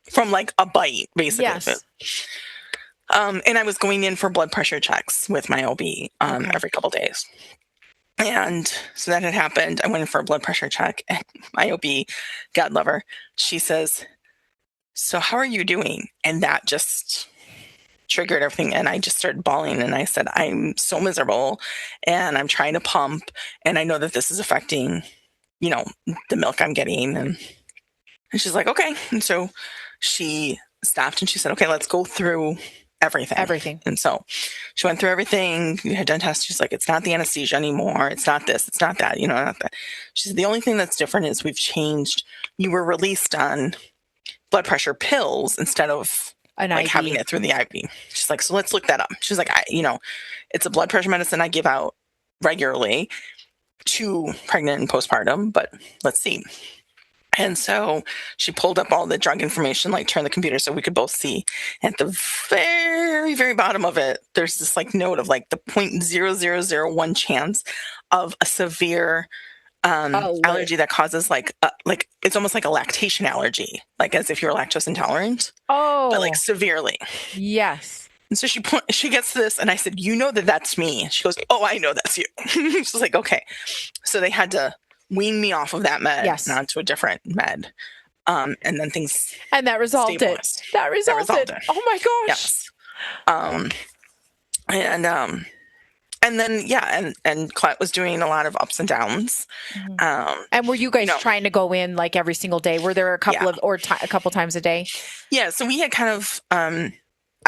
from like a bite, basically. Yes. And I was going in for blood pressure checks with my OB every couple days. And so that had happened. I went in for a blood pressure check, and my OB, God love her, she says, so how are you doing? And that just triggered everything. And I just started bawling. And I said, I'm so miserable, and I'm trying to pump, and I know that this is affecting, you know, the milk I'm getting. And she's like, okay. And so she stopped and she said, okay, let's go through everything. And so she went through everything. We had done tests. She's like, it's not the anesthesia anymore. It's not this. It's not that. You know, not that. She said, the only thing that's different is we've changed. You were released on blood pressure pills instead of like having it through the IV. She's like, so let's look that up. She's like, you know, it's a blood pressure medicine I give out regularly to pregnant and postpartum, but let's see. And so she pulled up all the drug information, like turned the computer so we could both see. At the very, very bottom of it, there's this like note of like the 0.0001 chance of a severe allergy that causes like it's almost like a lactation allergy, like as if you're lactose intolerant. Oh, but like severely. Yes. And so she gets this, and I said, you know that's me. And she goes, oh, I know that's you. She's like, okay. So they had to wean me off of that med Yes. and onto a different med. And then things And that resolved stabilized. it. That resolved it. Oh my gosh. Yes. And then, yeah, and Colette was doing a lot of ups and downs. And were you guys trying to go in like every single day? Were there a couple of, or a couple times a day? Yeah. So we had kind of,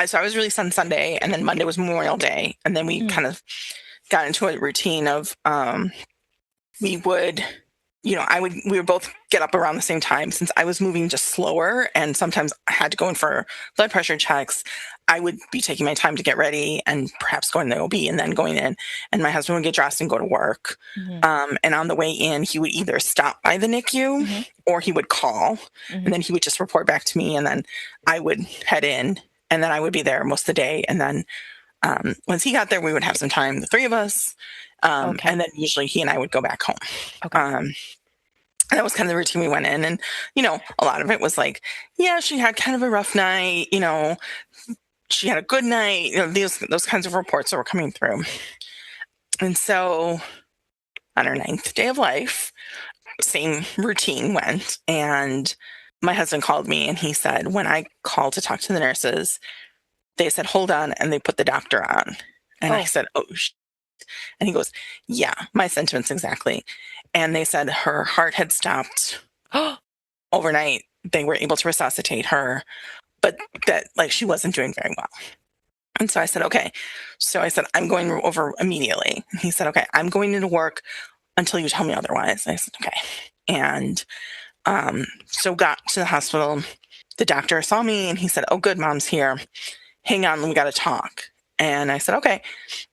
so I was released on Sunday, and then Monday was Memorial Day. And then we kind of got into a routine of, we would, we would both get up around the same time. Since I was moving just slower, and sometimes I had to go in for blood pressure checks, I would be taking my time to get ready and perhaps going to the OB and then going in, and my husband would get dressed and go to work. And on the way in, he would either stop by the NICU or he would call, and then he would just report back to me, and then I would head in, and then I would be there most of the day. And then once he got there, we would have some time, the three of us. And then usually he and I would go back home. And that was kind of the routine we went in. And, a lot of it was like, yeah, she had kind of a rough night, she had a good night, those kinds of reports that were coming through. And so on her 9th day of life, same routine went. And my husband called me, and he said, when I called to talk to the nurses, they said, hold on. And they put the doctor on. And I said, oh, and he goes, yeah, my sentiments exactly. And they said her heart had stopped overnight. They were able to resuscitate her, but that she wasn't doing very well. And so I said, okay. So I said, I'm going over immediately. And he said, okay, I'm going into work until you tell me otherwise. I said, okay. And so got to the hospital. The doctor saw me, and he said, oh, good, Mom's here. Hang on, we got to talk. And I said, okay.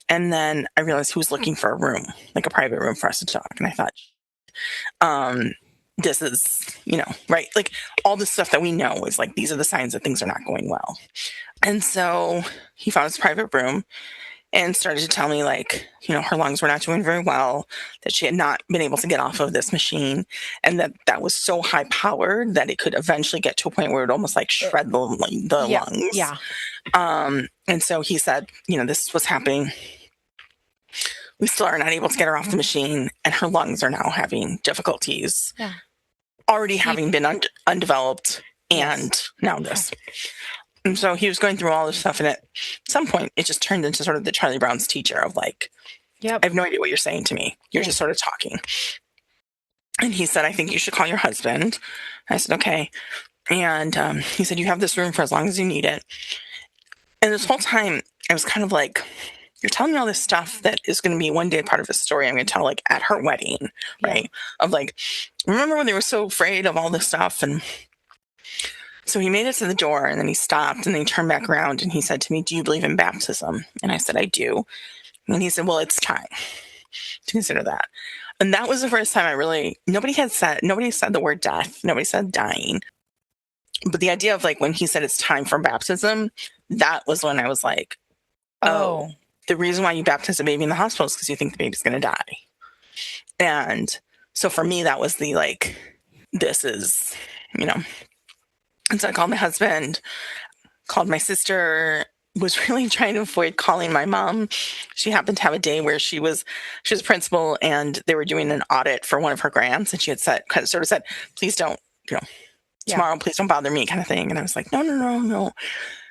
And then I realized he was looking for a room, like a private room for us to talk. And I thought, this is, right? Like all the stuff that we know is like, these are the signs that things are not going well. And so he found his private room and started to tell me her lungs were not doing very well, that she had not been able to get off of this machine, and that was so high powered that it could eventually get to a point where it would almost shred the lungs. Yeah. And so he said, this was happening. We still are not able to get her off the machine, and her lungs are now having difficulties. Yeah. Already having been undeveloped, and now this. And so he was going through all this stuff, and at some point, it just turned into sort of the Charlie Brown's teacher of I have no idea what you're saying to me. You're just sort of talking. And he said, I think you should call your husband. I said, okay. And he said, you have this room for as long as you need it. And this whole time, I was kind of like, you're telling me all this stuff that is going to be one day part of a story I'm going to tell at her wedding, right? Of remember when they were so afraid of all this stuff? And so he made it to the door, and then he stopped, and then he turned back around, and he said to me, do you believe in baptism? And I said, I do. And he said, well, it's time to consider that. And that was the first time nobody said the word death. Nobody said dying. But the idea of when he said it's time for baptism, that was when I was like, oh, the reason why you baptize a baby in the hospital is because you think the baby's going to die. And so for me, that was the this is, And so I called my husband, called my sister, was really trying to avoid calling my mom. She happened to have a day where she was a principal, and they were doing an audit for one of her grants, and she had said, please don't, tomorrow, please don't bother me, kind of thing. And I was like, no.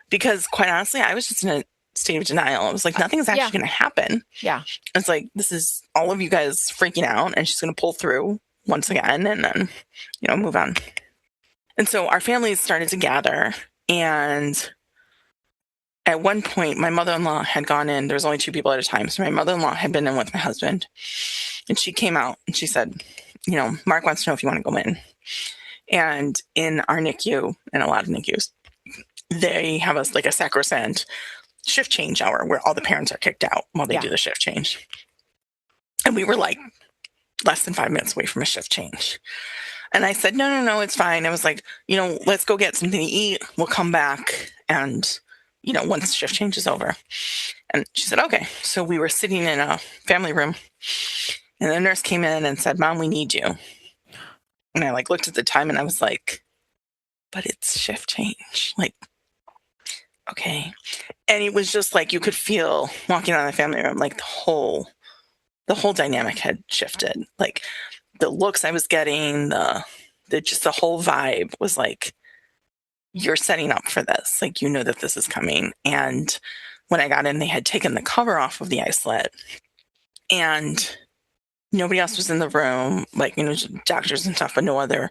Because quite honestly, I was just in a state of denial. I was like, nothing's actually going to happen. Yeah. It's like, this is all of you guys freaking out, and she's going to pull through once again, and then, move on. And so our families started to gather, and at one point, my mother-in-law had gone in. There was only 2 people at a time. So my mother-in-law had been in with my husband, and she came out and she said, Mark wants to know if you want to go in. And in our NICU, and a lot of NICUs, they have a sacrosanct shift change hour where all the parents are kicked out while they do the shift change. And we were less than 5 minutes away from a shift change. And I said, no, it's fine. I was like, let's go get something to eat. We'll come back. And, once the shift change is over. And she said, okay. So we were sitting in a family room, and the nurse came in and said, Mom, we need you. And I looked at the time, and I was like, but it's shift change. okay. And it was just like you could feel walking around the family room, like the whole dynamic had shifted. Like the looks I was getting, the whole vibe was like, you're setting up for this. Like, you know that this is coming. And when I got in, they had taken the cover off of the isolate, and nobody else was in the room, like, doctors and stuff, but no other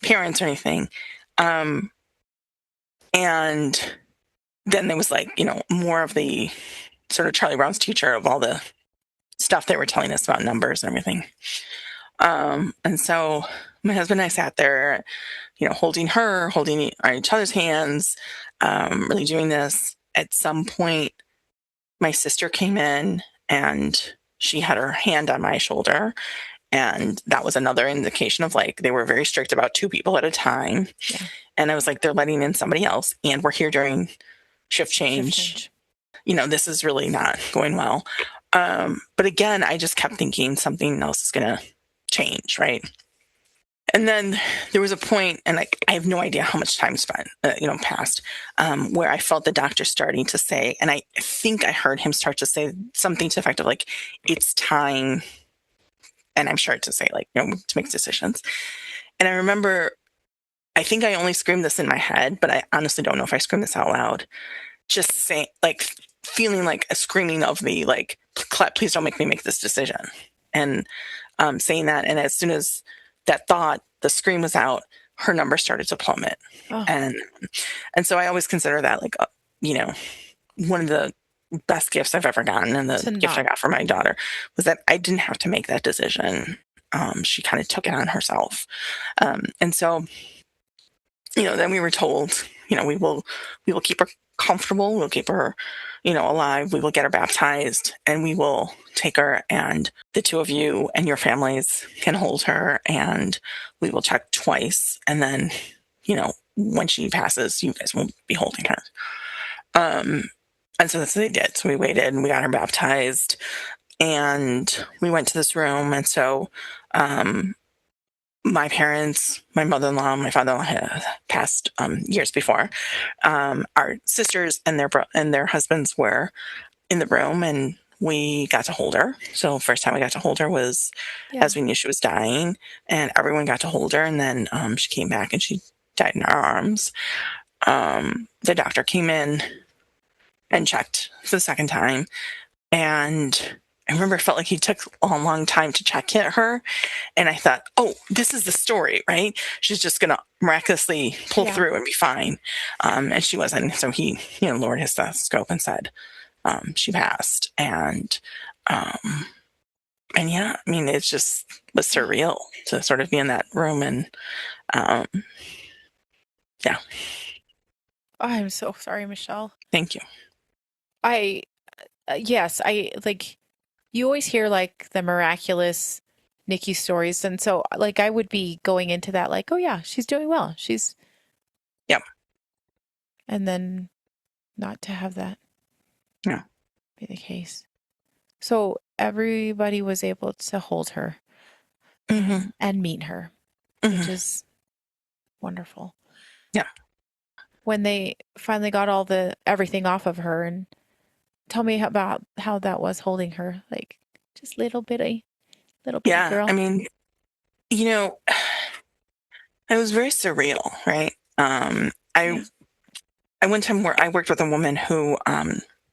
parents or anything. And then there was like, more of the sort of Charlie Brown's teacher of all the stuff they were telling us about numbers and everything. And so my husband and I sat there, holding each other's hands, really doing this. At some point, my sister came in and she had her hand on my shoulder. And that was another indication of like, they were very strict about 2 people at a time. Yeah. And I was like, they're letting in somebody else. And we're here during shift change. This is really not going well. But again, I just kept thinking something else is going to change, right? And then there was a point, and I have no idea how much time spent, passed, where I felt the doctor starting to say, and I think I heard him start to say something to the effect of like, it's time, and I'm sure to say like, to make decisions. And I remember, I think I only screamed this in my head, but I honestly don't know if I screamed this out loud. Just saying, like, feeling like a screaming of me, like, Colette, please don't make me make this decision. And saying that, and as soon as that thought, the scream was out, her number started to plummet. Oh. And so I always consider that like, one of the best gifts I've ever gotten, and the gift I got for my daughter was that I didn't have to make that decision. She kind of took it on herself. And so, then we were told, we will keep her comfortable. We'll keep her, alive. We will get her baptized, and we will take her, and the 2 of you and your families can hold her, and we will check twice. And then, when she passes, you guys will be holding her. And so that's what they did. So we waited and we got her baptized, and we went to this room. And so, my parents, my mother-in-law, my father-in-law had passed years before. Our sisters and their husbands were in the room, and we got to hold her. So first time we got to hold her was as we knew she was dying, and everyone got to hold her. And then she came back and she died in our arms. The doctor came in and checked for the second time, and I remember it felt like he took a long time to check her. And I thought, oh, this is the story, right? She's just going to miraculously pull through and be fine. And she wasn't. So he, lowered his stethoscope and said, she passed. And yeah, I mean, it just was surreal to sort of be in that room. And yeah. Oh, I'm so sorry, Michelle. Thank you. Yes, I like, you always hear like the miraculous Nikki stories. And so like, I would be going into that like, oh yeah, she's doing well. Yep. And then not to have that be the case. So everybody was able to hold her and meet her, which is wonderful. Yeah. When they finally got everything off of her, and tell me about how that was holding her, like just little bitty girl. I mean, it was very surreal, right? I one time where I worked with a woman who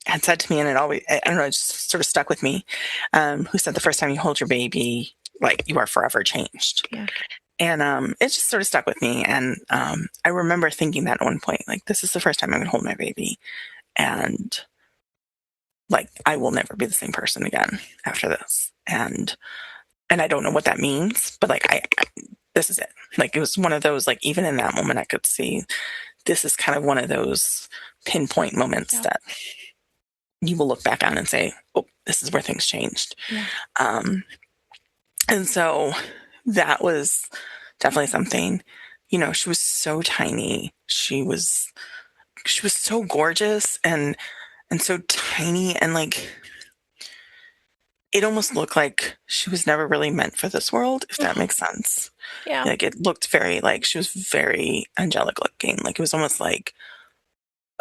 had said to me, and it always, I don't know, it just sort of stuck with me, who said the first time you hold your baby, like, you are forever changed. Yeah. And it just sort of stuck with me. And I remember thinking that at one point, like, this is the first time I'm going to hold my baby. And like, I will never be the same person again after this. And I don't know what that means, but like, this is it. Like, it was one of those, like, even in that moment, I could see this is kind of one of those pinpoint moments that you will look back on and say, oh, this is where things changed. Yeah. And so that was definitely something. She was so tiny. She was so gorgeous and so tiny, and like, it almost looked like she was never really meant for this world, if that makes sense. Yeah. Like, it looked very, like, she was very angelic looking. Like, it was almost like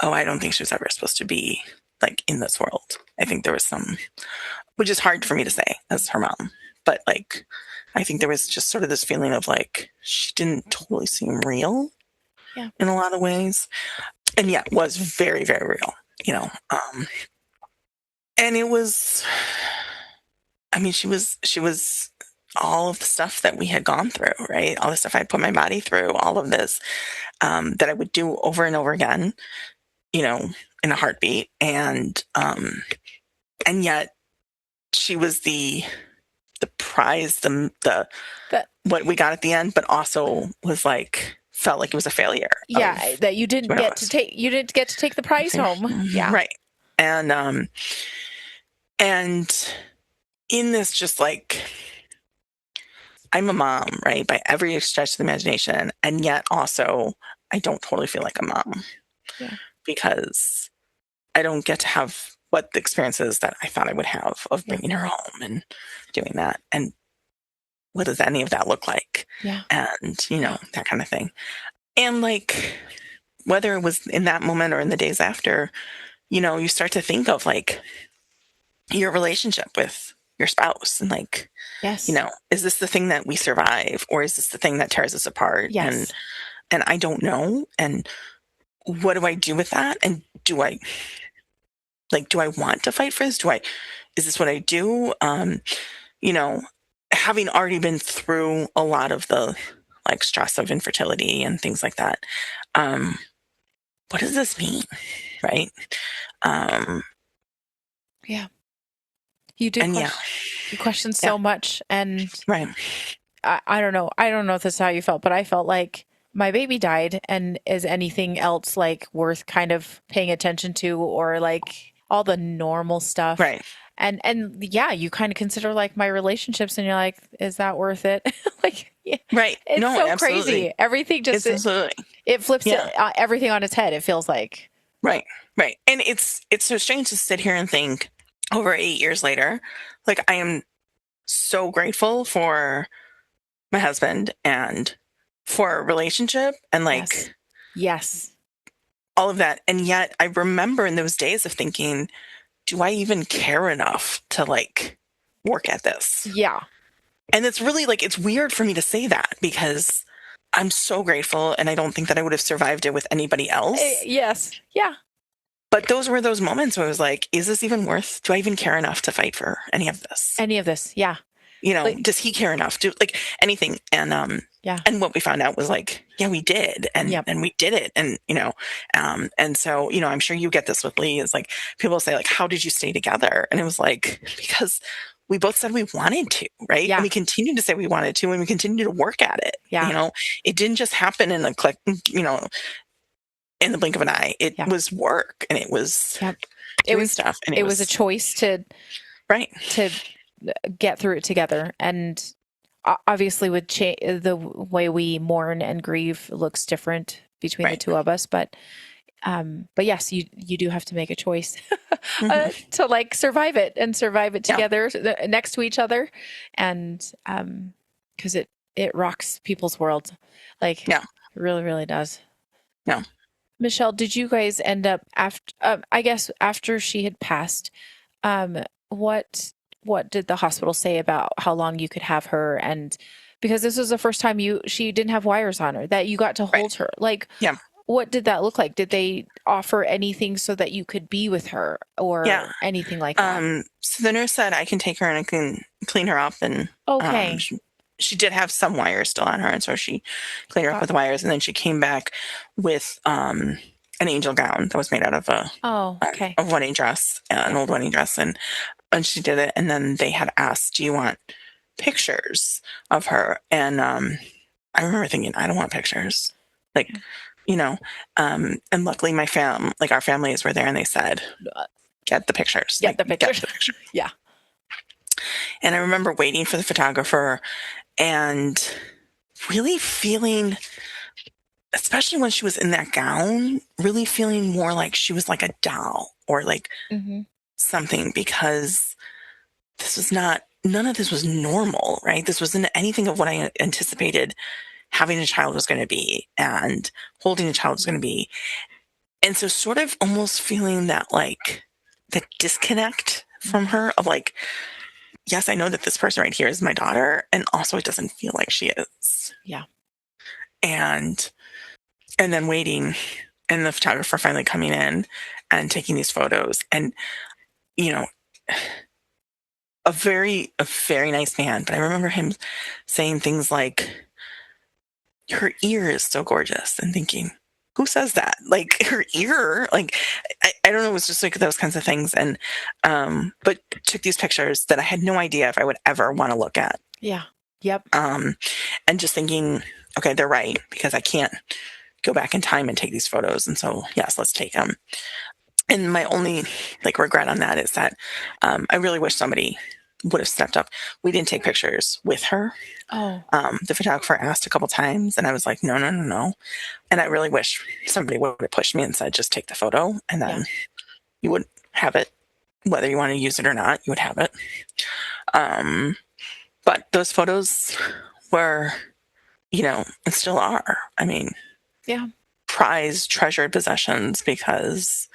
oh, I don't think she was ever supposed to be like in this world. I think there was some, which is hard for me to say as her mom, but like, I think there was just sort of this feeling of like, she didn't totally seem real Yeah. in a lot of ways. And yet was very, very real, you know. And it was, I mean, she was all of the stuff that we had gone through, right? All the stuff I put my body through, all of this that I would do over and over again, you know, in a heartbeat. And yet she was the prize, the That what we got at the end, but also was like felt like it was a failure yeah, of that you didn't what it get to was. take the prize home. Yeah. Right. And in this, just like, I'm a mom, right, by every stretch of the imagination, and yet also I don't totally feel like a mom. Yeah. Because I don't get to have what the experiences that I thought I would have of Yeah. bringing her home and doing that. And what does any of that look like? Yeah. And, you know, that kind of thing. And like, whether it was in that moment or in the days after, you know, you start to think of like your relationship with your spouse and like, Yes. you know, is this the thing that we survive or is this the thing that tears us apart? Yes. And I don't know. And what do I do with that? And do I want to fight for this? Is this what I do? You know, having already been through a lot of the like stress of infertility and things like that, what does this mean? Right. Yeah. You do And yeah, you question so much, and right. I don't know. I don't know if this is how you felt, but I felt like my baby died, and is anything else like worth kind of paying attention to, or like all the normal stuff? Right. And yeah, you kind of consider like my relationships, and you're like, is that worth it? Like, yeah, Right. it's No, so absolutely. crazy. Everything just It's absolutely. it flips Yeah. everything on its head. It feels like. Right. Right. And it's so strange to sit here and think over 8 years later, like I am so grateful for my husband and for our relationship and like Yes. all of that. And yet I remember in those days of thinking, do I even care enough to like work at this? Yeah. And it's really like, it's weird for me to say that because I'm so grateful and I don't think that I would have survived it with anybody else. Yes. Yeah. But those were those moments where I was like, is this even worth, do I even care enough to fight for any of this? Any of this. Yeah. You know, Like, does he care enough to like anything? And yeah. and what we found out was like, yeah, we did. And we did it. And, you know, and so, you know, I'm sure you get this with Lee is like, people say like, how did you stay together? And it was like, because we both said we wanted to, right? Yeah. And we continued to say we wanted to, and we continued to work at it. Yeah. You know, it didn't just happen in a click, you know, in the blink of an eye. It was work, and it was it was stuff. And it was a choice to get through it together. And obviously with the way we mourn and grieve looks different between the two of us, but yes, you do have to make a choice to like survive it together next to each other. And because it rocks people's worlds, like it really, really does. Yeah. Michelle, did you guys end up after I guess after she had passed, what did the hospital say about how long you could have her? And because this was the first time she didn't have wires on her, that you got to hold her, like, what did that look like? Did they offer anything so that you could be with her or anything like that? So the nurse said I can take her and I can clean her up. And she did have some wires still on her, and so she cleaned her up with the wires, and then she came back with an angel gown that was made out of a wedding dress, an old wedding dress, and she did it. And then they had asked, do you want pictures of her? And I remember thinking, I don't want pictures, like, you know, and luckily our families were there, and they said, get the pictures. Get the pictures. Yeah. And I remember waiting for the photographer and really feeling, especially when she was in that gown, really feeling more like she was like a doll or like something, because none of this was normal, right? This wasn't anything of what I anticipated having a child was going to be and holding a child was going to be. And so sort of almost feeling that like the disconnect from her of like, yes, I know that this person right here is my daughter, and also it doesn't feel like she is. Yeah. And then waiting, and the photographer finally coming in and taking these photos, and you know, a very nice man, but I remember him saying things like, her ear is so gorgeous, and thinking, who says that? Like, her ear? Like, I don't know, it was just like those kinds of things. And but took these pictures that I had no idea if I would ever want to look at. Yeah. Yep. And just thinking, okay, they're right, because I can't go back in time and take these photos. And so, yes, let's take them. And my only like regret on that is that I really wish somebody would have stepped up. We didn't take pictures with her. Oh. The photographer asked a couple times, and I was like, no. And I really wish somebody would have pushed me and said, just take the photo, and then you would have it, whether you want to use it or not, you would have it. But those photos were, and still are, I mean, prized, treasured possessions, because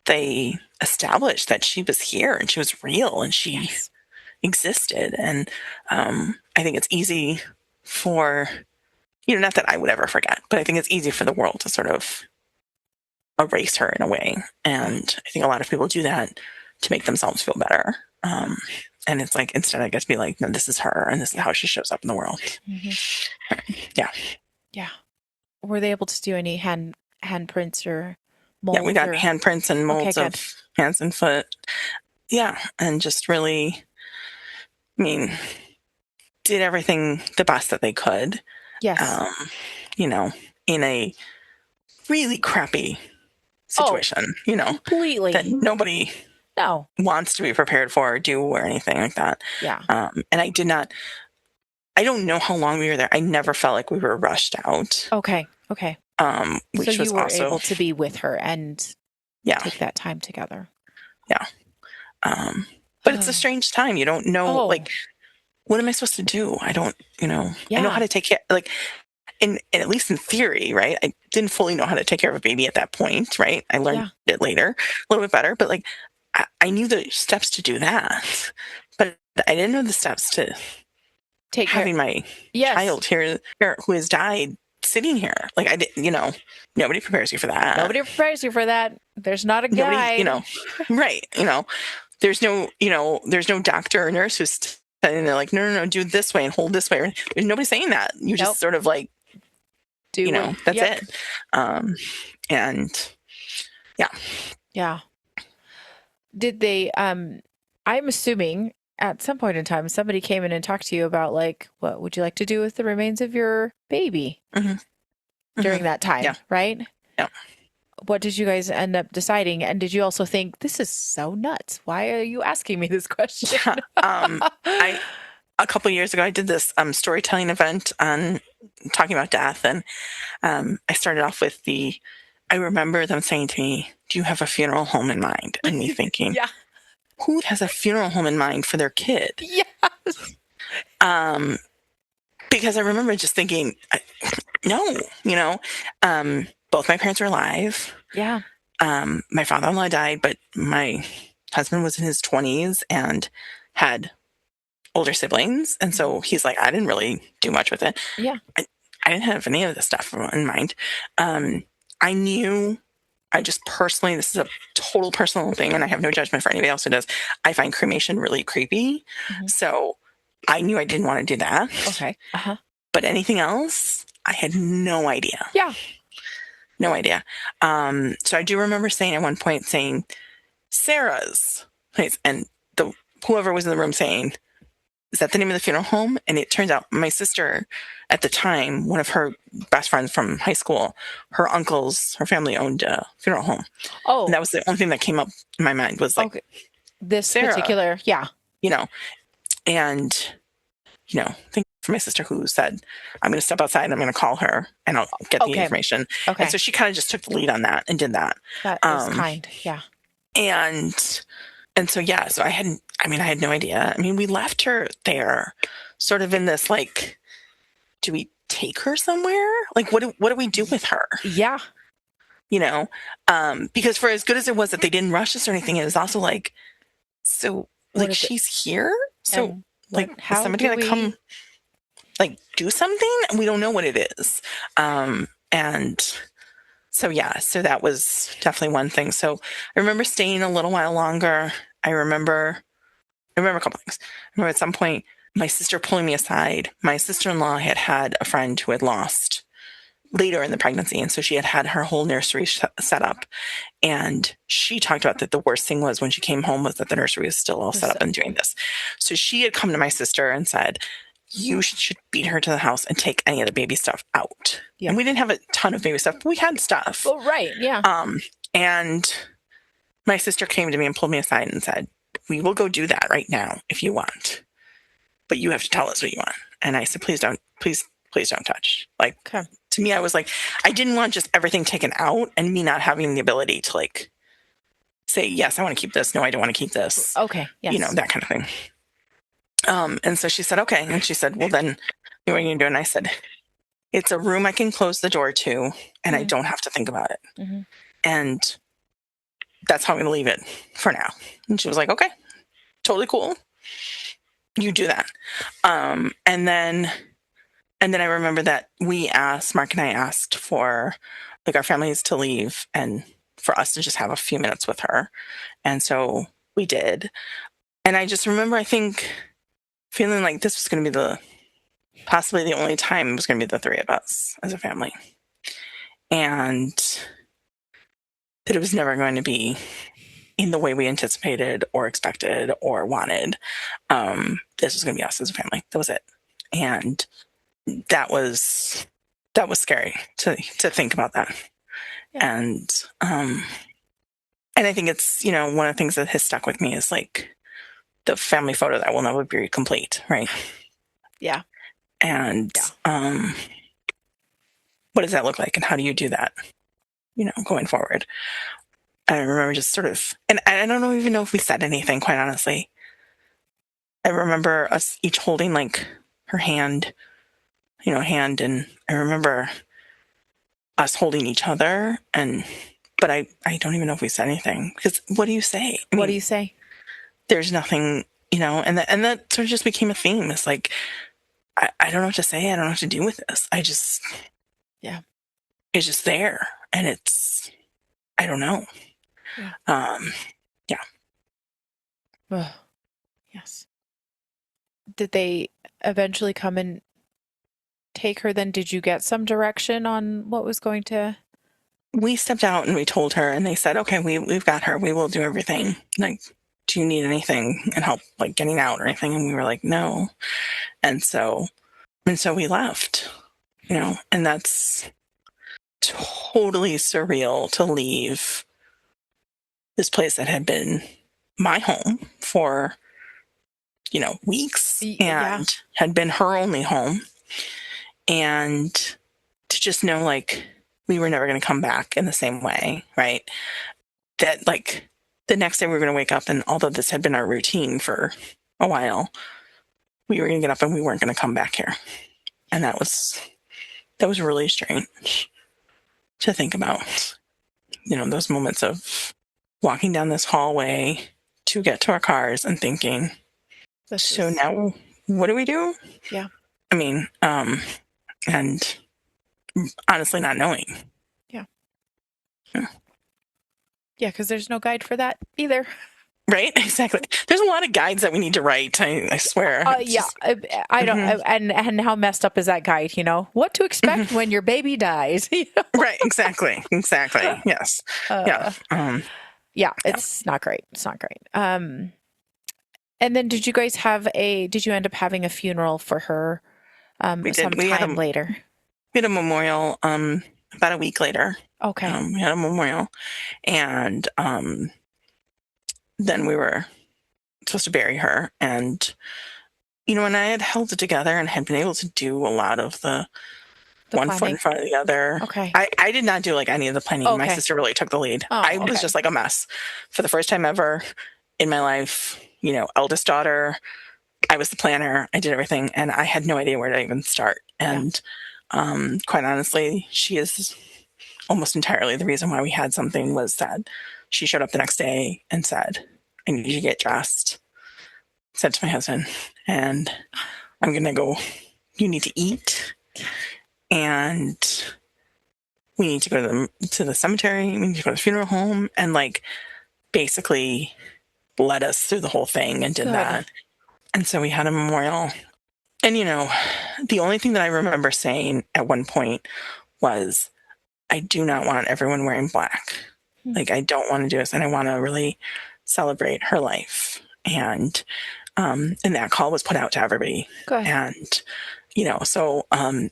they established that she was here and she was real and she existed. And I think it's easy for, not that I would ever forget, but I think it's easy for the world to sort of erase her in a way. And I think a lot of people do that to make themselves feel better. And it's like, instead I get to be like, no, this is her, and this is how she shows up in the world. Mm-hmm. Yeah. Were they able to do any handprints or molds? Yeah, we got handprints and molds of hands and foot. Yeah. And just really, I mean, did everything the best that they could. Yes. In a really crappy situation, completely, that nobody wants to be prepared for or do or anything like that. Yeah. And I don't know how long we were there. I never felt like we were rushed out. Okay. Which so you was were also able to be with her and take that time together. Yeah. But it's a strange time. You don't know, like, what am I supposed to do? I don't, I know how to take care, like, and at least in theory, right? I didn't fully know how to take care of a baby at that point, right? I learned it later, a little bit better, but like, I knew the steps to do that, but I didn't know the steps to take having my child here who has died sitting here. Like, I didn't, nobody prepares you for that. Nobody prepares you for that. There's not a guide. Right. There's no doctor or nurse who's and they're like, no, do it this way and hold this way. There's nobody saying that. You just sort of like, that's it. And yeah. Did they, I'm assuming at some point in time, somebody came in and talked to you about like, what would you like to do with the remains of your baby during that time, right? Yeah. What did you guys end up deciding? And did you also think, this is so nuts? Why are you asking me this question? A couple of years ago, I did this storytelling event on talking about death. And I started off with I remember them saying to me, do you have a funeral home in mind? And me thinking, who has a funeral home in mind for their kid? Yes. Because I remember just thinking, no, both my parents were alive. Yeah. My father-in-law died, but my husband was in his 20s and had older siblings. And so he's like, I didn't really do much with it. Yeah. I didn't have any of this stuff in mind. I knew, I just personally, this is a total personal thing, and I have no judgment for anybody else who does. I find cremation really creepy. So I knew I didn't want to do that. Okay. But anything else, I had no idea. Yeah. No idea. So I do remember saying at one point, Sarah's place, and whoever was in the room saying, is that the name of the funeral home? And it turns out my sister at the time, one of her best friends from high school, her family owned a funeral home. Oh. And that was the only thing that came up in my mind was like, this Sarah, particular, and, thank you for my sister who said, I'm going to step outside and I'm going to call her and I'll get the information. Okay. And so she kind of just took the lead on that and did that. That is kind. Yeah. And so, so I had no idea. I mean, we left her there sort of in this, like, do we take her somewhere? Like, what do we do with her? Yeah. because for as good as it was that they didn't rush us or anything, it was also like, so like she's here. So like, is how somebody do gonna come like do something? We don't know what it is. And so, yeah, so that was definitely one thing. So I remember staying a little while longer. I remember a couple things. I remember at some point my sister pulling me aside. My sister-in-law had a friend who had lost later in the pregnancy. And so she had her whole nursery set up. And she talked about that the worst thing was when she came home was that the nursery was still all set up and doing this. So she had come to my sister and said, you should beat her to the house and take any of the baby stuff out. Yeah. And we didn't have a ton of baby stuff, but we had stuff. Oh, right. Yeah. And my sister came to me and pulled me aside and said, we will go do that right now if you want, but you have to tell us what you want. And I said, please don't touch. Like, okay. To me, I was like, I didn't want just everything taken out and me not having the ability to like say, yes, I want to keep this. No, I don't want to keep this. Okay. Yes. That kind of thing. And so she said, okay. And she said, well, then what are you going to do? And I said, it's a room I can close the door to and I don't have to think about it. Mm-hmm. And that's how I'm going to leave it for now. And she was like, okay, totally cool. You do that. And then I remember that Mark and I asked for like our families to leave and for us to just have a few minutes with her. And so we did. And I just remember, I think, feeling like this was going to be possibly the only time it was going to be the three of us as a family. And that it was never going to be in the way we anticipated or expected or wanted. This was going to be us as a family. That was it. And that was scary to think about that. Yeah. And I think it's, one of the things that has stuck with me is like the family photo that will never be complete. Right. Yeah. And, what does that look like? And how do you do that, going forward? I remember just sort of, and I don't even know if we said anything, quite honestly. I remember us each holding like her hand, and I remember us holding each other, but I don't even know if we said anything, because what do you say? What do you say? There's nothing, and that sort of just became a theme. It's like, I don't know what to say. I don't know what to do with this. It's just there, and I don't know. Yeah. Oh, yes. Did they eventually come and take her then? Did you get some direction on what was going to? We stepped out and we told her, and they said, okay, we've got her. We will do everything. Like, do you need anything and help like getting out or anything? And we were like, no. And so we left, and that's totally surreal to leave this place that had been my home for, weeks and had been her only home. And to just know, like, we were never going to come back in the same way, right? That, like, the next day we were going to wake up, and although this had been our routine for a while, we were going to get up and we weren't going to come back here. And that was really strange to think about, those moments of walking down this hallway to get to our cars and thinking, now what do we do? Yeah. I mean, and honestly not knowing. Yeah. Yeah, because there's no guide for that either. Right? Exactly. There's a lot of guides that we need to write. I swear. I don't. Mm-hmm. And how messed up is that guide? What to expect when your baby dies. Right. Exactly. Yes. It's not great. It's not great. And then did you end up having a funeral for her? Sometime later. We had a memorial. About a week later. Okay. We had a memorial, and then we were supposed to bury her. And, and I had held it together and had been able to do a lot of the one planning. Foot in front of the other. Okay. I did not do like any of the planning. Okay. My sister really took the lead. I was just like a mess for the first time ever in my life. Eldest daughter, I was the planner. I did everything, and I had no idea where to even start. And quite honestly, she is almost entirely the reason why we had something was that she showed up the next day and said, I need you to get dressed. Said to my husband, and I'm going to go, you need to eat, and we need to go to the cemetery, we need to go to the funeral home, and like basically led us through the whole thing and did Good. that. And so we had a memorial. And, you know, the only thing that I remember saying at one point was, I do not want everyone wearing black. Like, I don't want to do this. And I want to really celebrate her life. And that call was put out to everybody. Good. And, you know, so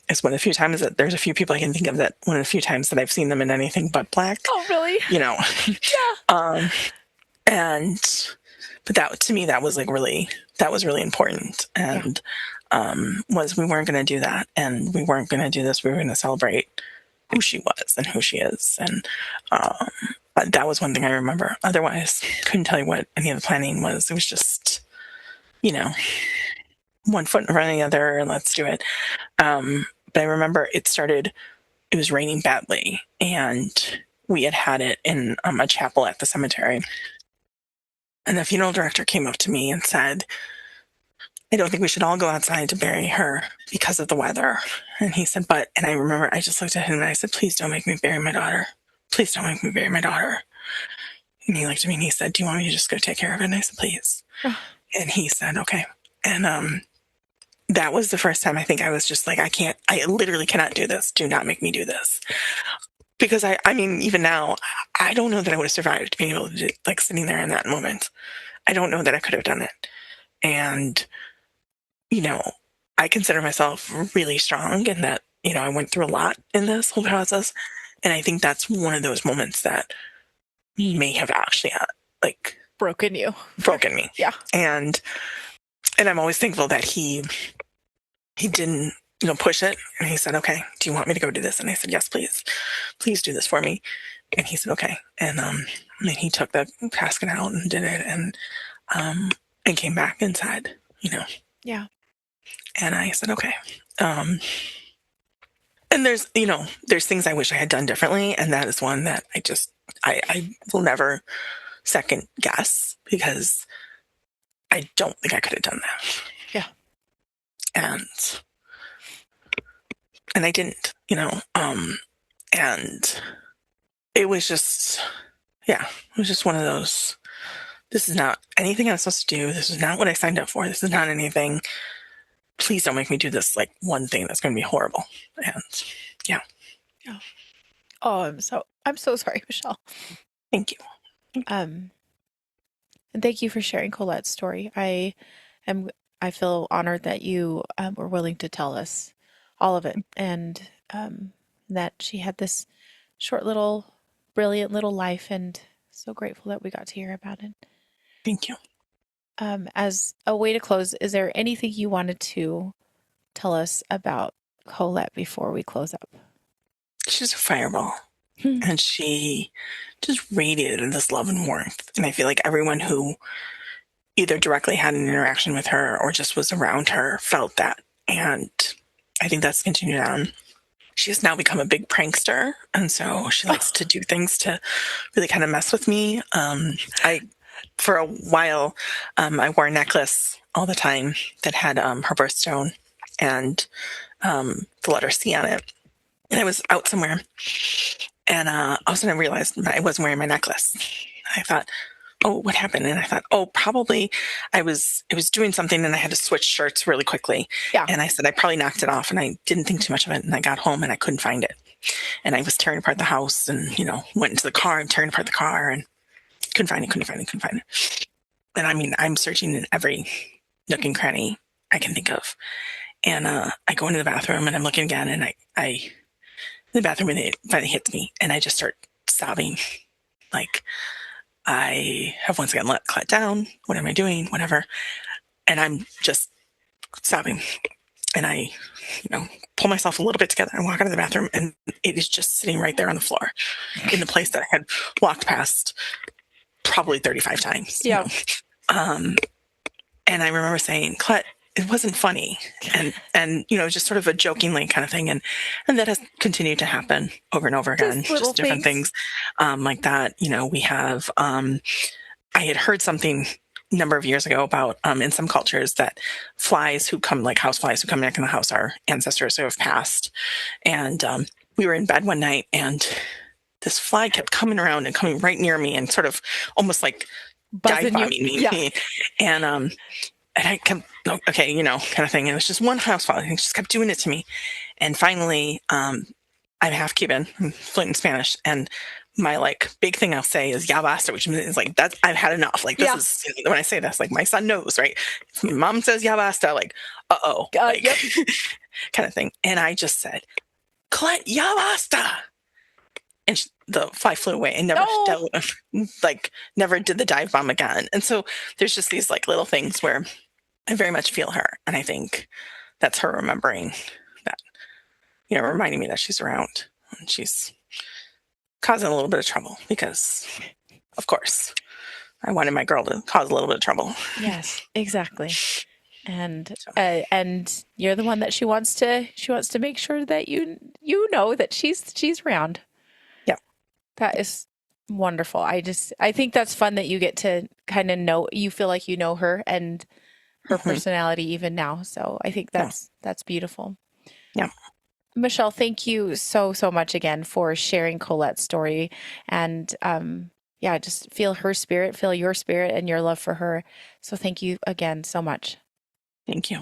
it's one of the few times that there's a few people I can think of that one of the few times that I've seen them in anything but black. Oh, really? You know. Yeah. But that, to me, that was really important. And was we weren't going to do that, and we weren't going to do this. We were going to celebrate who she was and who she is. And that was one thing I remember. Otherwise, couldn't tell you what any of the planning was. It was just, you know, one foot in front of the other, and let's do it. But I remember it was raining badly, and we had it in a chapel at the cemetery. And the funeral director came up to me and said, I don't think we should all go outside to bury her because of the weather. And he said, and I remember I just looked at him and I said, please don't make me bury my daughter. Please don't make me bury my daughter. And he looked at me and he said, do you want me to just go take care of it? And I said, please. And he said, okay. And that was the first time I think I was just like, I literally cannot do this. Do not make me do this. Because I mean, even now, I don't know that I would have survived being able to do, like, sitting there in that moment. I don't know that I could have done it. And, you know, I consider myself really strong and that, you know, I went through a lot in this whole process. And I think that's one of those moments that may have actually, broken me. Yeah. And I'm always thankful that he didn't, you know, push it. And he said, okay, do you want me to go do this? And I said, yes, please. Please do this for me. And he said, okay. And then he took the casket out and did it, and came back and said, you know. Yeah. And I said, okay. And there's things I wish I had done differently. And that is one that I will never second guess, because I don't think I could have done that. Yeah. And I didn't, you know, and it was just one of those, this is not anything I'm supposed to do. This is not what I signed up for. This is not anything. Please don't make me do this, like, one thing that's going to be horrible. And yeah. Oh, I'm so sorry, Michelle. Thank you. And thank you for sharing Colette's story. I feel honored that you were willing to tell us all of it, and that she had this short little, brilliant little life, and so grateful that we got to hear about it. Thank you. As a way to close, is there anything you wanted to tell us about Colette before we close up? She's a fireball. And she just radiated this love and warmth. And I feel like everyone who either directly had an interaction with her or just was around her felt that. And I think that's continued on. She has now become a big prankster. And so she likes to do things to really kind of mess with me. For a while, I wore a necklace all the time that had her birthstone and the letter C on it. And I was out somewhere, and all of a sudden I realized I wasn't wearing my necklace. I thought, oh, what happened? And I thought, oh, probably I was doing something and I had to switch shirts really quickly. Yeah. And I said, I probably knocked it off, and I didn't think too much of it. And I got home and I couldn't find it. And I was tearing apart the house, and, you know, went into the car and tearing apart the car and couldn't find it. And I mean, I'm searching in every nook and cranny I can think of. And I go into the bathroom and I'm looking again, and I in the bathroom, and it finally hits me, and I just start sobbing. Like, I have once again let Colette down. What am I doing? Whatever. And I'm just sobbing. And I, you know, pull myself a little bit together and walk out of the bathroom, and it is just sitting right there on the floor in the place that I had walked past probably 35 times. Yeah. You know? And I remember saying, Colette, it wasn't funny. And, you know, just sort of a jokingly kind of thing. And that has continued to happen over and over again, Just little just different things, like that. You know, we have, I had heard something a number of years ago about, in some cultures that flies who come, like house flies who come back in the house, are ancestors who have passed. And, we were in bed one night and this fly kept coming around and coming right near me and sort of almost like dive buzzing you. bombing me. Yeah. And I kept, okay, you know, kind of thing. And it was just one house fly. He just kept doing it to me. And finally, I'm half Cuban, I'm fluent in Spanish. And my like big thing I'll say is ya basta, which is like, that's, I've had enough. Like, this Yeah. is, you know, when I say this, like my son knows, right? If my mom says ya basta, like, like Yep. kind of thing. And I just said, Colette, ya basta. And the fly flew away and never like never did the dive bomb again. And so there's just these like little things where I very much feel her, and I think that's her remembering that, you know, reminding me that she's around and she's causing a little bit of trouble because, of course, I wanted my girl to cause a little bit of trouble. Yes, exactly. And you're the one that she wants to make sure that you know that she's around. That is wonderful. I think that's fun that you get to kind of know, you feel like you know her and her personality even now. So I think that's beautiful. Yeah. Michelle, thank you so much again for sharing Colette's story, and just feel her spirit, feel your spirit and your love for her. So thank you again so much. Thank you.